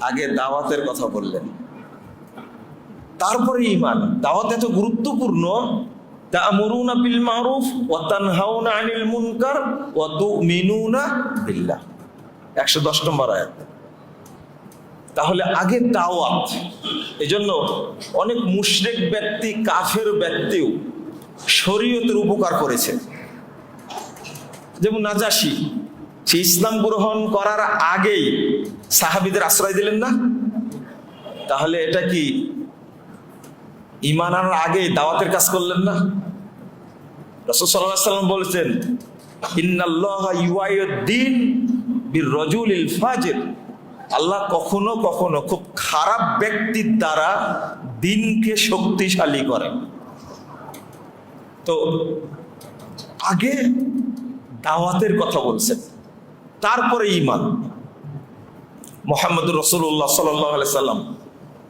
আগে দাওয়াতের কথা বললেন, তারপরে ঈমান। দাওয়াত এত গুরুত্বপূর্ণ তা'মুরুনা বিল মারুফ ওয়া তানহাউনা আনিল মুনকার ওয়া তু'মিনুনা বিল্লাহ। 110 নম্বর আয়াত। তাহলে আগে দাওয়াত। এজন্য অনেক মুশরিক ব্যক্তি, কাফের ব্যক্তিও শরীয়তের উপকার করেছে। যেমন নাজাশী, সে ইসলাম গ্রহণ করার আগেই সাহাবীদের আশ্রয় দিলেন না? তাহলে এটা কি ঈমান আনার আগেই দাওয়াতের কাজ করলেন না? রাসূল সাল্লাল্লাহু আলাইহি ওয়াসাল্লাম বলেছেন, ইন্নাল্লাহা ইউআইয়ুদ্দিন বির-রাজুলিল ফাজির। আল্লাহ কখনো কখনো খুব খারাপ ব্যক্তির দ্বারা দিনকে শক্তিশালী করেন। তো আগে দাওয়াতের কথা বলছেন, তারপরে ঈমান। মুহাম্মদুর রাসূলুল্লাহ সাল্লাল্লাহু আলাইহি সাল্লাম,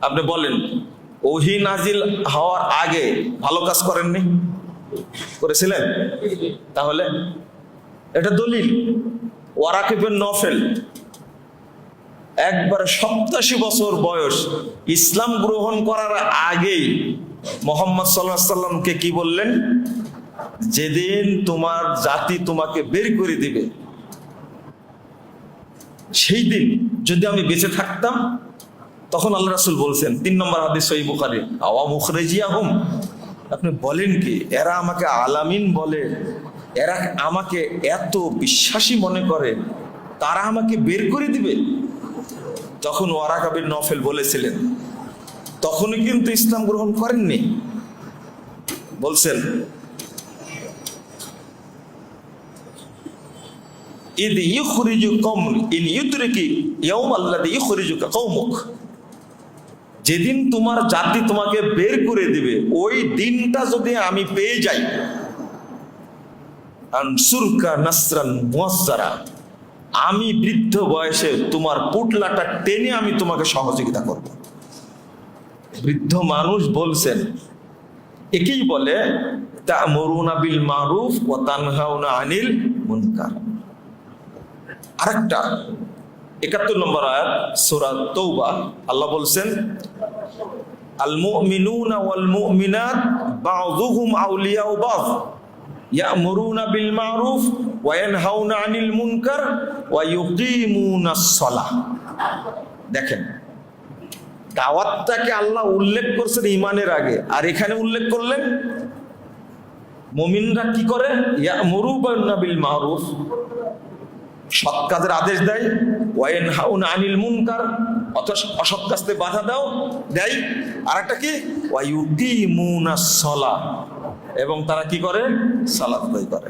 আপনি বলেন ওহী নাজিল হওয়ার আগে ভালো কাজ করেননি? করেছিলেন? তাহলে এটা দলিল। ওয়ারাকা ইবনে নফল একবার 87 বছর বয়স, ইসলাম গ্রহণ করার আগেই মুহাম্মদ সাল্লাল্লাহু আলাইহি সাল্লামকে কি বললেন? যেদিন তোমার জাতি তোমাকে বের করে দিবে, সেই দিন যদি আমি বেঁচে থাকতাম, তখন আল্লাহ রাসূল বলছেন, 3 নম্বর হাদিস সহিহ বুখারী, আওয়া মুখরিজিয়াহুম, আপনি বলেন কি এরা আমাকে আলামিন বলে, এরা আমাকে এত বিশ্বাসী মনে করে, তারা আমাকে বের করে দিবে? তখন ওয়ারাকা বিন নফল বলেছিলেন, তখনই কিন্তু ইসলাম গ্রহণ করেননি। বলছেন, ইদ ইউখরিজুকুম ইন ইউদরিকি ইয়াউমাল্লাযী ইউখরিজুকা কওমুক, যেদিন তোমার জাতি তোমাকে বের করে দিবে, ওই দিনটা যদি আমি পেয়ে যাই, আনসুরকা নাসরান মুয়াজ্জারা, আমি বৃদ্ধ বয়সে তোমার পুটলাটা টেনে আমি তোমাকে সহযোগিতা করব। বৃদ্ধ মানুষ বলছেন, একেই বলে তা'মুরুনা বিল মারুফ ওয়া তানহাউনা আনিল মুনকার। আরেকটা 71 নম্বর আয়াত সূরা তাওবা, আল্লাহ বলছেন, আল মুমিনুনা ওয়াল মুমিনাত বা'যুহুম আউলিয়াউ বা'য ইয়া'মুরুনা বিল মারুফ ওয়া ইয়ানহাউনা আনিল মুনকার ওয়া ইউকিমুনাস সালাহ। দেখেন, দাওয়াতটাকে আল্লাহ উল্লেখ করছেন ঈমানের আগে, আর এখানে উল্লেখ করলেন মুমিনরা কি করে? ইয়া'মুরুনা বিল মারুফ, সৎ কাজের আদেশ দেয়, ওয়া ইয়ানহাউনা আনিল মুনকার, অসৎ কাজে বাধা দেয়। আর একটা কি? ওয়া ইউকিমুনাস সালাহ, এবং তারা কি করে? সালাত আদায় করে।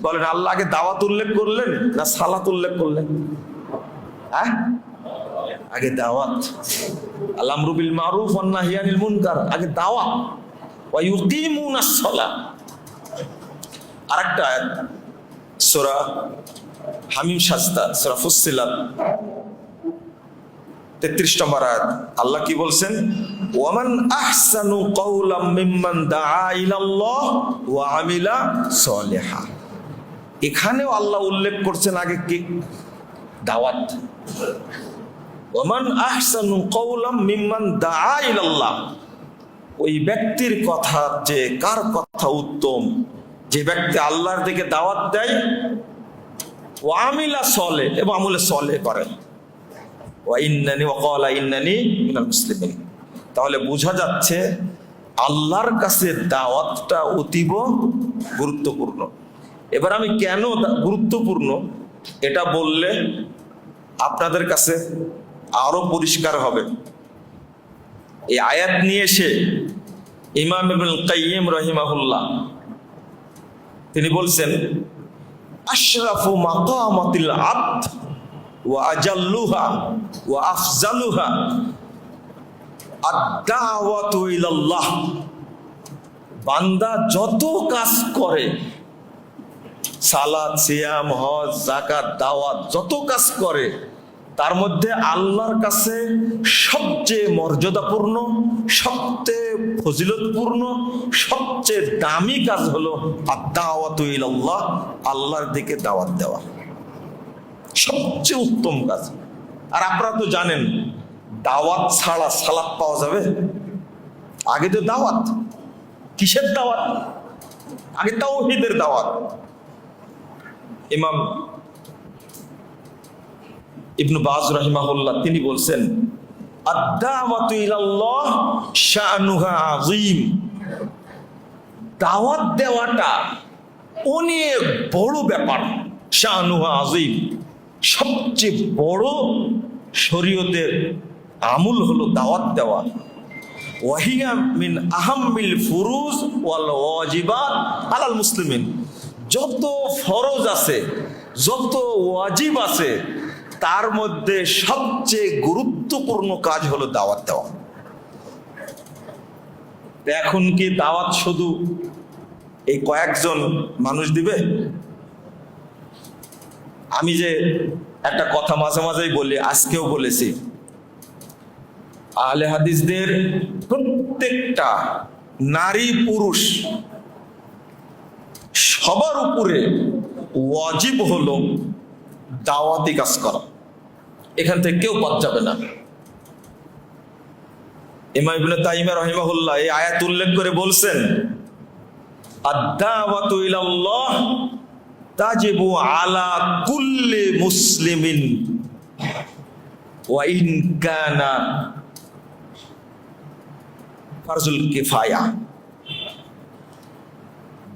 বলেন, আল্লাহ আগে দাওয়াত উল্লেখ করলেন না সালাত উল্লেখ করলেন? হ্যাঁ, আগে দাওয়াত। আল আমরু বিল মারুফ ওয়ান নাহই আনিল মুনকার, আগে দাওয়াত। ওয়া ইউকিমুনাস সালাহ। আরেকটা আয়াত সূরা হামিম সাজদা, সূরা ফুসসিলাত 33 নম্বর আয়াত, আল্লাহ কি বলছেন? ওয়ামান আহসানু কাওলাম মিম্মান দাআ ইলাল্লাহ ওয়া আমিলা সলিহা। এখানেও আল্লাহ উল্লেখ করছেন আগে কি? দাওয়াত। ওয়ামান আহসানু কাওলাম মিম্মান দাআ ইলাল্লাহ, ওই ব্যক্তির কথা, যে কার কথা উত্তম, যে ব্যক্তি আল্লাহর দিকে দাওয়াত দেয়, ওয়া আমিলা সলিহ, এবং আমলে সলিহ করে, ওয়া ইন্নানি ওয়া ক্বালা ইন্নানি মিনাল মুসলিমিন। তাহলে বোঝা যাচ্ছে আল্লাহর কাছে দাওয়াতটা অতীব গুরুত্বপূর্ণ। এবার আমি কেন গুরুত্বপূর্ণ এটা বললে আপনাদের কাছে আরো পরিষ্কার হবে। এই আয়াত নিয়ে এসে ইমাম ইবনুল কাইয়িম রাহিমাহুল্লাহ তিনি বলছেন, আশরাফু মাকামাতিল আবদ ওয়া আজাল্লুহা ওয়া আফজালুহা আদ-দাওয়াতু ইলাল্লাহ। বান্দা যত কাজ করে, সালাত, সিয়াম, হজ, যাকাত, দাওয়াত, যত কাজ করে, তার মধ্যে আল্লাহর কাছে সবচেয়ে মর্যাদাপূর্ণ, সবচেয়ে ফজিলতপূর্ণ, সবচেয়ে দামি কাজ হলো আদ-দাওয়াতু ইলাল্লাহ, আল্লাহর দিকে দাওয়াত দেওয়া, সবচেয়ে উত্তম কাজ। আর আপনারা তো জানেন, দাওয়াত ছাড়া সালাত পাওয়া যাবে? আগে তো দাওয়াত। কিসের দাওয়াত? আগে তাওহীদের দাওয়াত। ইমাম ইবনে বাজ রাহিমাহুল্লাহ তিনি বলছেন, আদ-দাওয়াতু ইলাল্লাহ শানুহা আযীম। দাওয়াত দেওয়াটা অনেক বড় ব্যাপার। শানুহা আযীম, সবচেয়ে বড় শরীয়তের আমল হলো দাওয়াত দেওয়া। ওয়াহিয়া মিন আহাম্মিল ফুরুজ ওয়াল ওয়াজিবাত আলাল মুসলিমিন। যত ফরজ আছে, যত ওয়াজিব আছে, তার মধ্যে সবচেয়ে গুরুত্বপূর্ণ কাজ হলো দাওয়াত দেওয়া। এখন কি দাওয়াত শুধু এই কয়েকজন মানুষ দিবে? আমি যে একটা কথা মাঝে মাঝেই বলি, আজকেও বলেছি, আহলে হাদিসদের প্রত্যেকটা নারী পুরুষ সবার উপরে ওয়াজিব হলো দাওয়াতি কাজ করা। এখান থেকে কেউ বাদ যাবে না। ইমাম ইবনে তাইমিয়া রাহিমাহুল্লাহ এই আয়াত উল্লেখ করে বলছেন, আদ-দাওয়াতু ইলাল্লাহ তাজিবু আলা কুল্লি মুসলিমিন ওয়া ইন কানা ফারজুল কিফায়া।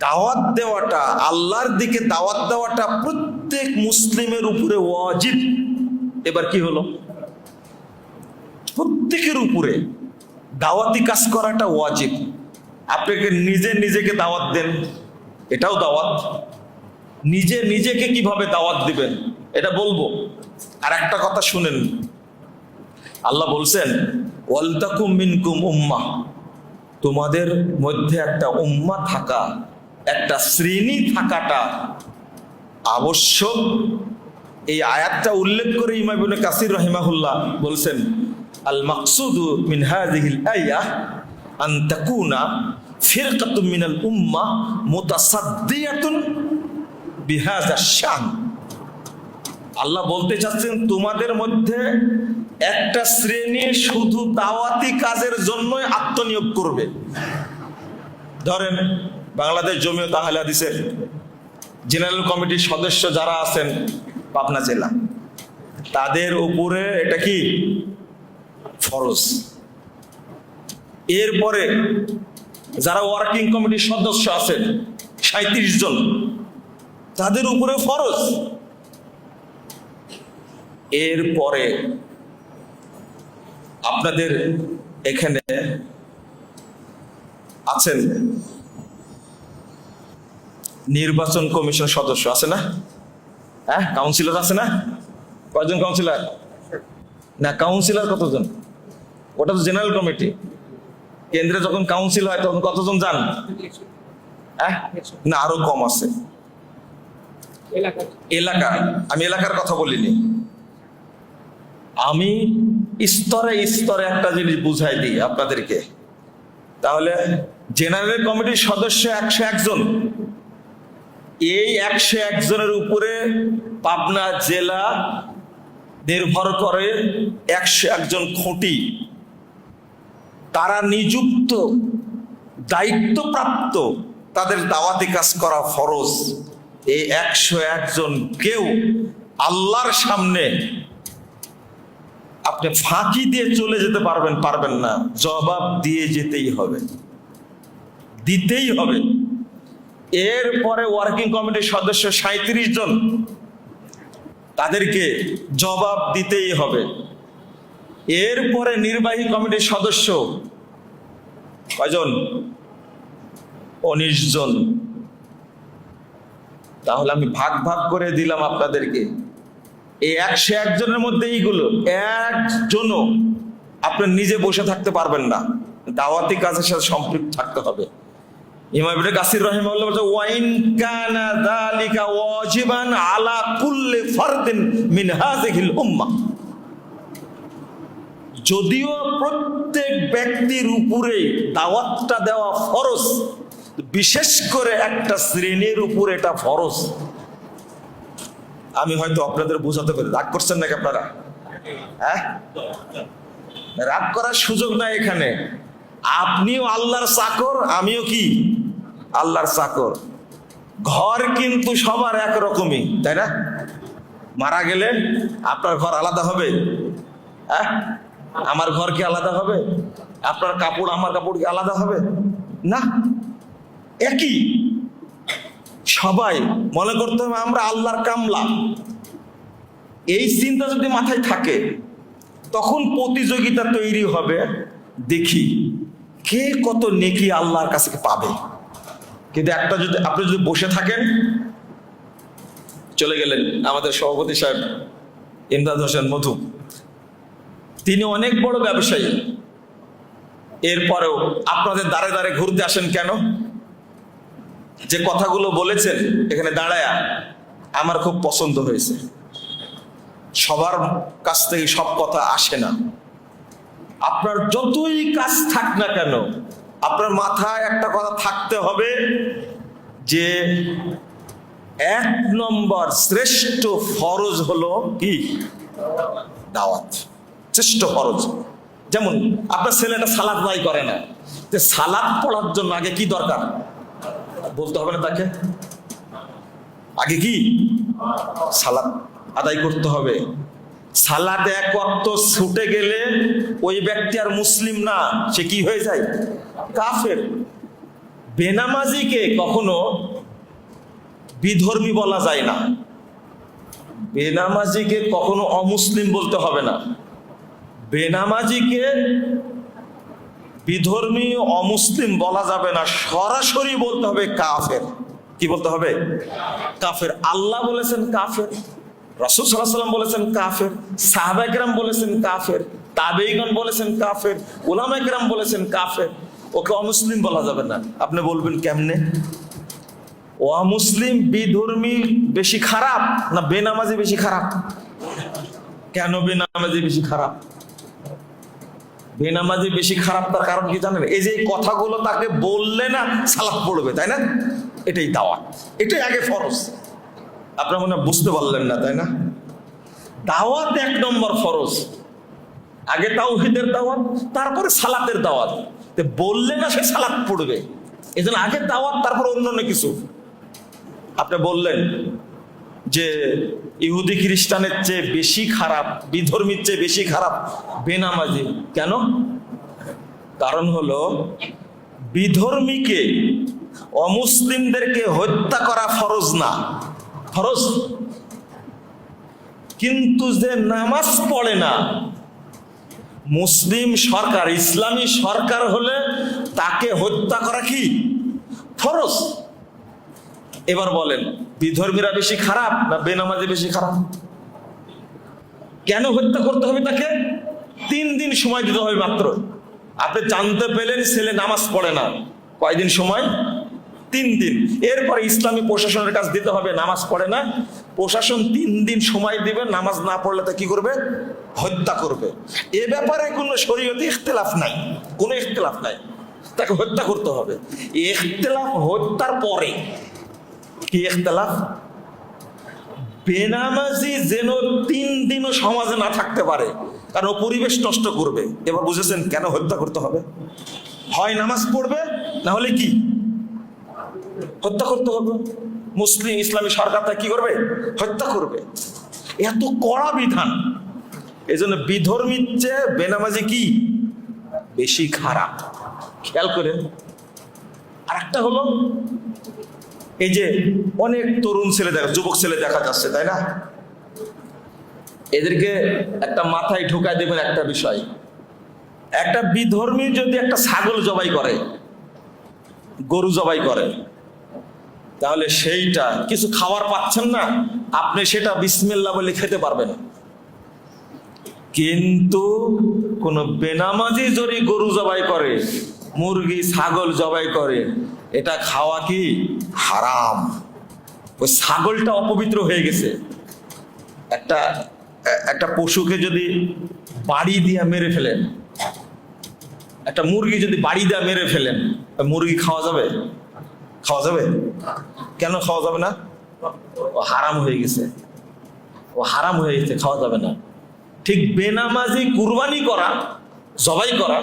দাওয়াত দেওয়াটা, আল্লাহর দিকে দাওয়াত দেওয়াটা প্রত্যেক মুসলিমের উপরে ওয়াজিব। এবার কি হলো? প্রত্যেকের উপরে দাওয়াতি কাজ করাটা ওয়াজিব। আপনাকে নিজেকে দাওয়াত দেন, এটাও দাওয়াত। নিজেকে কিভাবে দাওয়াত দিবেন এটা বলবো। আর একটা কথা শুনেন, আল্লাহ বলছেন, ওয়ালতাকুম মিনকুম উম্মাহ, তোমাদের মধ্যে একটা উম্মাহ থাকা, একটা শ্রেণী থাকাটা আবশ্যক। এই আয়াতটা উল্লেখ করে ইমাম ইবনে কাসির রাহিমাহুল্লাহ বলছেন, আল মাকসুদু মিন হাযিহিল আয়াহ আন তাকুনা ফিরকাতুম মিনাল উম্মাহ মুতাসাদ্দিয়াতুন বিহাযা শান। আল্লাহ বলতে চাচ্ছেন, তোমাদের মধ্যে একটা শ্রেণী শুধু দাওয়াতি কাজের জন্যই আত্মনিয়োগ করবে। ধরেন বাংলাদেশ জমিয়ত আহলে হাদিসের জেনারেল কমিটির সদস্য যারা আছেন পাবনা জেলা, তাদের উপরে এটা কি ফরজ। এরপরে যারা ওয়ার্কিং কমিটির সদস্য আছেন 37 জন, তাদের উপরে ফরজ। এরপরে আপনাদের এখানে আছেন নির্বাচন কমিশন সদস্য আছে না? হ্যাঁ, কাউন্সিলর আছে না? কয়জন কাউন্সিলর? না, কাউন্সিলর কতজন? ওটা তো জেনারেল কমিটি। কেন্দ্রে যখন কাউন্সিল হয় তখন কতজন যান? হ্যাঁ, না আরো কম আছে। এলাকা, আমি এলাকার কথা বলিনি, আমি স্তরে স্তরে একটা জিনিস বুঝাই দিই আপনাদেরকে। তাহলে জেনারেল কমিটির সদস্য 101 জন। এই 101 জনের উপরে পাবনা জেলা নির্ভর করে 101 জন খুঁটি। তারা নিযুক্ত, দায়িত্বপ্রাপ্ত, তাদের দাওয়াতি কাজ করা ফরজ। এই 101 জন কেউ আল্লাহর সামনে আপনি ফাঁকি দিয়ে চলে যেতে পারবেন না। জবাব দিয়ে যেতেই হবে, দিতেই হবে। এরপরে ওয়ার্কিং কমিটির সদস্য 37 জন, তাদেরকে জবাব দিতেই হবে। এরপরে নির্বাহী কমিটির সদস্য কয়জন? 19 জন। তাহলে আমি ভাগ করে দিলাম আপনাদেরকে। এই 101 জনের মধ্যে এইগুলো একজনও আপনি নিজে বসে থাকতে পারবেন না, দাওয়াতি কাজের সাথে সম্পৃক্ত থাকতে হবে। ইমাম ইবনে কাসির রাহিমাহুল্লাহ বলেন, ওয়াইন কানা যালিকা ওয়াজিবান আলা কুল্লি ফারদিন মিন হাযিহিল উম্মাহ। যদিও প্রত্যেক ব্যক্তির উপরে দাওয়াতটা দেওয়া ফরজ, বিশেষ করে একটা শ্রেণীর উপরে এটা ফরজ। আমি হয়তো আপনাদের বোঝাতে পারি। রাগ করছেন নাকি আপনারা? হ্যাঁ, রাগ করার সুযোগ নাই এখানে। আপনিও আল্লাহর চাকর, আমিও কি আল্লাহর চাকর। ঘর কিন্তু সবার একরকমই, তাই না? মারা গেলে আপনার ঘর আলাদা হবে? হ্যাঁ, আমার ঘর কি আলাদা হবে? আপনার কাপড় আমার কাপড় কি আলাদা হবে? না, একই। সবাই মনে করতে হবে আমরা আল্লাহর কামলা। এই চিন্তা যদি মাথায় থাকে, তখন প্রতিযোগিতা তৈরি হবে, দেখি কে কত নেকি আল্লাহর কাছে পাবে। কিন্তু একটা যদি আপনি যদি বসে থাকেন, চলে গেলেন আমাদের সভাপতি সাহেব ইমদাদ হোসেন মধু, তিনি অনেক বড় ব্যবসায়ী, এরপরেও আপনাদের দ্বারে দ্বারে ঘুরতে আসেন কেন? যে কথাগুলো বলেছেন এখানে দাঁড়ায় আমার খুব পছন্দ হয়েছে। সবার কাছ থেকে সব কথা আসে না। আপনার যতই কাজ থাক না কেন, আপনার মাথায় একটা কথা থাকতে হবে যে 1 নম্বর শ্রেষ্ঠ ফরজ হলো কি? দাওয়াত। শ্রেষ্ঠ ফরজ। যেমন আপনার ছেলেটা সালাত আদায় করে না, যে সালাত পড়ার জন্য আগে কি দরকার বলতে হবে না তাকে? আগে কি? সালাত আদায় করতে হবে। সালাত এক ওয়াক্ত ছুটে গেলে ওই ব্যক্তি আর মুসলিম না, সে কি হয়ে যায়? কাফের। বেনামাজিকে কখনো বিধর্মী বলা যায় না, বেনামাজিকে কখনো অমুসলিম বলতে হবে না। বেনামাজিকে বিধর্মী অমুসলিম বলা যাবে না, সরাসরি বলতে হবে কাফের। কি বলতে হবে? কাফের। আল্লাহ বলেছেন কাফের, রাসূল সাল্লাল্লাহু আলাইহি ওয়াসাল্লাম বলেছেন কাফের, সাহাবায়ে কেরাম বলেছেন কাফের, তাবেঈগণ বলেছেন কাফের, উলামায়ে কেরাম বলেছেন কাফের। ওকে অমুসলিম বলা যাবে না। আপনি বলবেন কেমনে? অমুসলিম বিধর্মী বেশি খারাপ না বেনামাজি বেশি খারাপ? কেন বেনামাজি বেশি খারাপ? বেনামাজি বেশি খারাপ তার কারণ কি জানেন? এই যে কথাগুলো তাকে বললে না সালাত পড়বে, তাই না? এটাই দাওয়াত, এটাই আগে ফরজ। আপনারা মনে হয় বুঝতে পারলেন না, তাই না? দাওয়াত 1 নম্বর ফরজ। আগে তাওহীদের দাওয়াত, তারপরে সালাতের দাওয়াত। বললে না সে সালাত পড়বে, এই জন্য আগে দাওয়াত, তারপর অন্য কিছু। আপনি বললেন যে ইহুদি খ্রিস্টানের চেয়ে বেশি খারাপ, বিধর্মীর চেয়ে বেশি খারাপ বেনামাজি। কেন? কারণ হলো বিধর্মীকে, অমুসলিমদেরকে হত্যা করা ফরজ না, ফরজ। কিন্তু যে নামাজ পড়ে না, মুসলিম সরকার, ইসলামী সরকার হলে তাকে হত্যা করা কি? ফরজ। এবার বলেন বিধর্মীরা বেশি খারাপ না বেনামাজি বেশি খারাপ? কেন হত্যা করতে হবে তাকে? 3 দিন সময় দিতে হবে মাত্র। আপনি জানতে পেলেন ছেলে নামাজ পড়ে না, কয়দিন সময়? 3 দিন। এরপর ইসলামী প্রশাসনের কাছে দিতে হবে, নামাজ পড়ে না, প্রশাসন 3 দিন সময় দিবে, নামাজ না পড়লে তা কি করবে? হত্যা করবে। এ ব্যাপারে কোনো শরীয়তে ইখতিলাফ নাই, কোনো ইখতিলাফ নাই, তাকে হত্যা করতে হবে। ইখতিলাফ হত্যার পরে। কি ইখতিলাফ? বেনামাজি যেন 3 দিনও সমাজে না থাকতে পারে, কারণ ও পরিবেশ নষ্ট করবে। এবার বুঝেছেন কেন হত্যা করতে হবে? হয় নামাজ পড়বে, না হলে কি? হত্যা করতে হবে। মুসলিম ইসলামী সরকারটা কি করবে? হত্যা করবে। এত কড়া বিধান। এই জন্য বিধর্মীর চেয়ে বেনামাজি কি? বেশি খারাপ। খেয়াল করেন। আর একটা হলো এই যে অনেক তরুণ ছেলে দেখা, যুবক ছেলে দেখা যাচ্ছে, তাই না? এদেরকে একটা মাথায় ঢোকায় দেবেন একটা বিষয়। একটা বিধর্মী যদি একটা ছাগল জবাই করে, গরু জবাই করে, তাহলে সেইটা কিছু খাবার পাচ্ছেন না, আপনি সেটা বিসমিল্লাহ বলে খেতে পারবেন। কিন্তু কোন বেনামাজি যদি গরু জবাই করে, মুরগি ছাগল জবাই করে, এটা খাওয়া কি? হারাম। ওই ছাগলটা অপবিত্র হয়ে গেছে। একটা পশুকে যদি বাড়ি দিয়ে মেরে ফেলেন, একটা মুরগি যদি বাড়ি দিয়ে মেরে ফেলেন, মুরগি খাওয়া যাবে? খাওয়া যাবে? কেন খাওয়া যাবে না? ও হারাম হয়ে গেছে, ও হারাম হয়ে গেছে, খাওয়া যাবে না। ঠিক বেনামাজি কুরবানি করা, জবাই করা,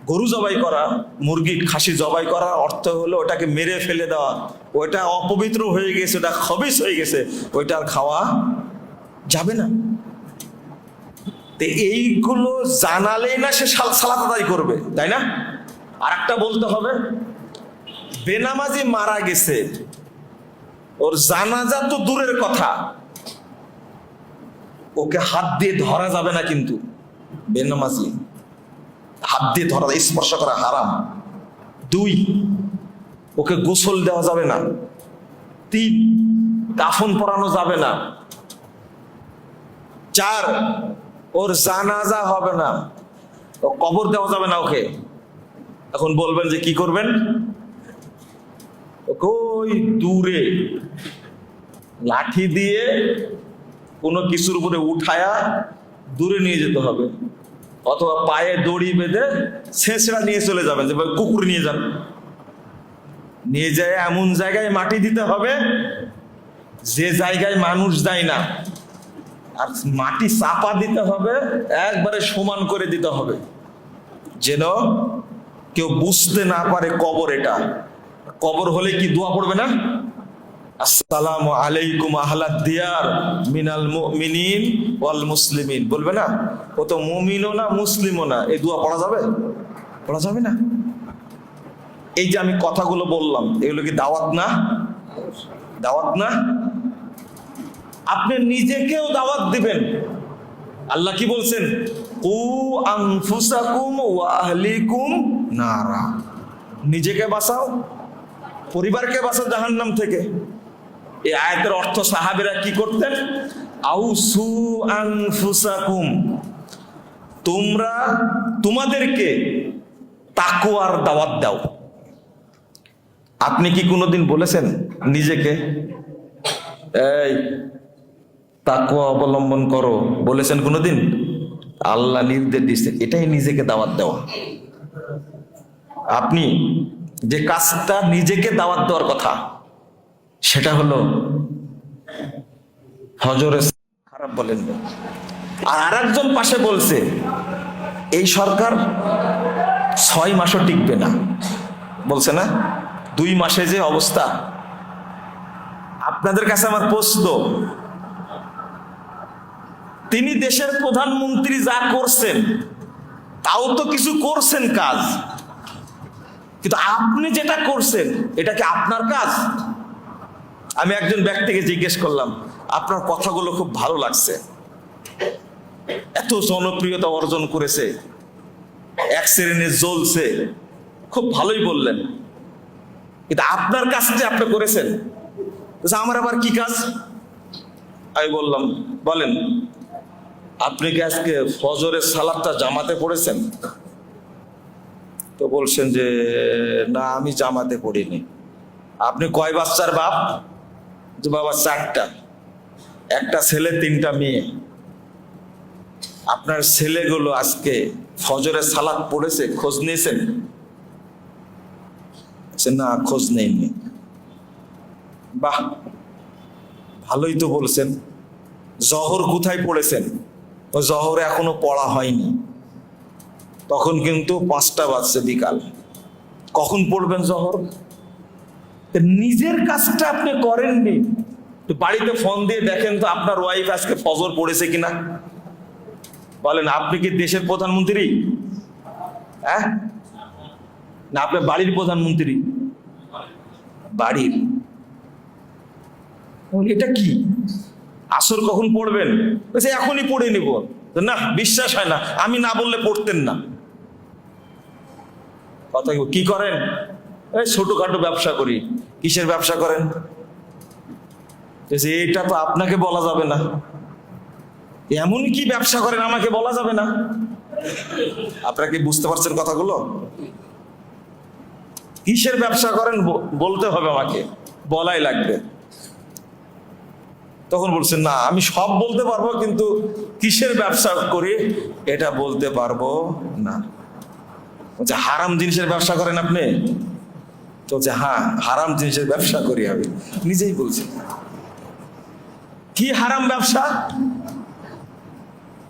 গরু জবাই করা, মুরগি খাসি জবাই করার অর্থ হলো ওটাকে মেরে ফেলে দেওয়া, ওইটা অপবিত্র হয়ে গেছে, ওটা খবিস হয়ে গেছে, ওইটা আর খাওয়া যাবে না। তো এইগুলো জানালেই না সে সালাত আদায় করবে, তাই না? আর একটা বলতে হবে, বেনামাজি মারা গেছে, ওর জানাজা তো দূরের কথা, ওকে হাত দিয়ে ধরা যাবে না, কিন্তু বেনামাজি হাত দিয়ে ধরা, স্পর্শ করা হারাম। 2, ওকে গোসল দেওয়া যাবে না। 3, কাফন পরানো যাবে না। 4, ওর জানাজা হবে না, ও কবর দেওয়া যাবে না ওকে। এখন বলবেন যে কি করবেন? ওকে ওই দূরে লাঠি দিয়ে কোনো কিছুর উপরে উঠায়া দূরে নিয়ে যেতে হবে, অথবা পায়ে দড়ি বেঁধে ছেঁচড়া নিয়ে চলে যাবেন, যে কুকুর নিয়ে যান, নিয়ে যায় এমন জায়গায় মাটি দিতে হবে যে জায়গায় মানুষ যায় না, আর মাটি চাপা দিতে হবে, একবারে সমান করে দিতে হবে, যেন কেউ বুঝতে না পারে কবর এটা। কবর হলে কি দোয়া পড়বে না? আসসালামু আলাইকুম আহলাদ দিয়ার মিনাল মুমিনিন ওয়াল মুসলিমিন, বলবে না? ও তো মুমিনও না মুসলিমও না, এই দোয়া পড়া যাবে? পড়া যাবে না। এই যে আমি কথাগুলো বললাম, এগুলো কি দাওয়াত না? দাওয়াত না? আপনি নিজেকেও দাওয়াত দিবেন। আল্লাহ কি বলছেন? কু আনফুসাকুম ওয়া আহলিকুম নারা, নিজেকে বাঁচাও, পরিবারকে বাঁচাও জাহান্নাম থেকে। এই আয়াতের অর্থ সাহাবীরা কি করতেন? আউসু আনফুসাকুম, তোমরা তোমাদেরকে তাকওয়ার দাওয়াত দাও। আপনি কি কোনোদিন বলেছেন নিজেকে এই তাকওয়া অবলম্বন করো? বলেছেন কোনোদিন? আল্লাহ নির্দেশ দিচ্ছেন, এটাই নিজেকে দাওয়াত দেওয়া। আপনি যে কাজটা নিজেকে দাওয়াত দেওয়ার কথা, সেটা হলো ফজরে খারাপ বলেন। আর আরেকজন পাশে বলছে এই সরকার 6 মাসও টিকবে না, বলছে না? 2 মাসে যে অবস্থা। আপনাদের কাছে আমার প্রশ্ন, তিনি দেশের প্রধানমন্ত্রী যা করছেন তাও তো কিছু করছেন কাজ, কিন্তু আপনি যেটা করছেন এটা কি আপনার কাজ? আমি একজন ব্যক্তিকে জিজ্ঞেস করলাম, আপনার কথাগুলো খুব ভালো লাগছে, এত জনপ্রিয়তা অর্জন করেছে, এক শ্রেণী জ্বলছে, খুব ভালোই বললেন, কিন্তু আপনার কাজটা আপনি করেছেন, আমার আবার কি কাজ? আমি বললাম, বলেন আপনি কি আজকে ফজরের সালাতটা জামাতে পড়েছেন? তো বলছেন যে না, আমি জামাতে পড়িনি। আপনি কয় বাচ্চার বাপ? যে বাবা 4টা, একটা ছেলে 3টা মেয়ে। আপনার ছেলেগুলো আজকে ফজরের সালাত পড়েছে? খোঁজ নিয়েছেন? না, খোঁজ নেইনি। বাহ, ভালোই তো বলছেন। জহর কোথায় পড়েছেন? ও জহর এখনো পড়া হয়নি, তখন কিন্তু 5টা বাজছে বিকাল, কখন পড়বেন জহর? নিজের কাজটা আপনি করেননি। তো বাড়িতে ফোন দিয়ে দেখেন তো আপনার ওয়াইফ আজকে ফজর পড়েছে কিনা। বলেন, আপনি কি দেশের প্রধানমন্ত্রী? হ্যাঁ না, আপনার বাড়ির প্রধানমন্ত্রী? বাড়ির। এটা কি আসর কখন পড়বেন? এখনই পড়ে নিব। না, বিশ্বাস হয় না, আমি না বললে পড়তেন না। কথা কি করেন? এই ছোটখাটো ব্যবসা করি। কিসের ব্যবসা করেন? এটা তো আপনাকে বলা যাবে না। এমন কি ব্যবসা করেন আমাকে বলা যাবে না? আপনারা কি বুঝতে পারছেন কথাগুলো? কিসের ব্যবসা করেন বলতে হবে, আমাকে বলাই লাগবে। তখন বলছেন না, আমি সব বলতে পারবো, কিন্তু কিসের ব্যবসা করি এটা বলতে পারবো না। হারাম জিনিসের ব্যবসা করেন আপনি? তো হ্যাঁ, হারাম জিনিসের ব্যবসা করি আমি। নিজেই বলছি। কি হারাম ব্যবসা?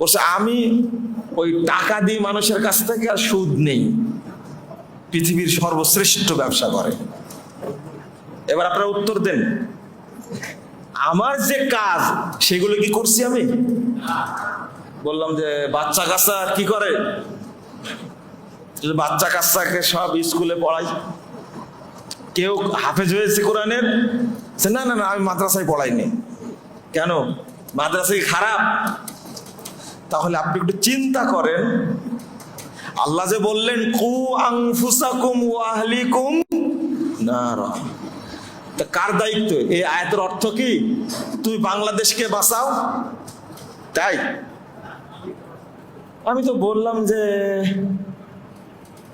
বলছে আমি ওই টাকা দিয়ে মানুষের কাছ থেকে আর সুদ নেই, পৃথিবীর সর্বশ্রেষ্ঠ ব্যবসা করে। এবার আপনারা উত্তর দেন, আমার যে কাজ সেগুলো কি করছি আমি? বললাম যে বাচ্চা কাচ্চা কি করে, বাচ্চা কাচ্চাকে সব স্কুলে পড়াই, কেউ হাফেজ হয়েছে কোরআনের, না না না আমি মাদ্রাসায় পড়াইনি। কেন? মাদ্রাসা কি খারাপ? তাহলে আপনি একটু চিন্তা করেন, আল্লাহ যে বললেন কু আনফুসাকুম ওয়া আহলিকুম নারা, তা কার দায়িত্ব? এই আয়াতের অর্থ কি তুই বাংলাদেশকে বাঁচাও তাই? আমি তো বললাম যে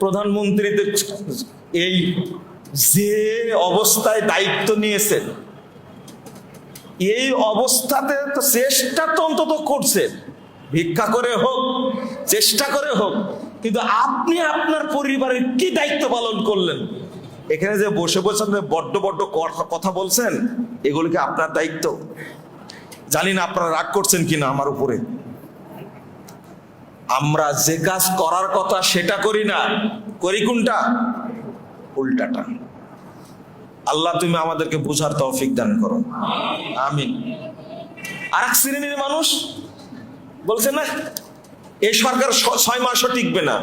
প্রধানমন্ত্রী এই যে অবস্থায় দায়িত্ব নিয়েছেন, এই অবস্থাতে তো চেষ্টা তো অন্তত করছেন, ভিক্ষা করে হোক, চেষ্টা করে হোক, কিন্তু আপনি আপনার পরিবারের কি দায়িত্ব পালন করলেন? এখানে যে বসে বসে আপনি বড্ড বড্ড কথা বলছেন, এগুলো কি আপনার দায়িত্ব? জানি না আপনারা রাগ করছেন কিনা আমার উপরে। আমরা যে কাজ করার কথা সেটা করি না, করি কোনটা? উল্টাটা। আল্লাহ তুমি আমাদেরকে বুঝার তৌফিক দান করো, আমিন। আর এক শ্রেণীর মানুষ বলছে না এই সরকার 6 মাসও টিকবে না,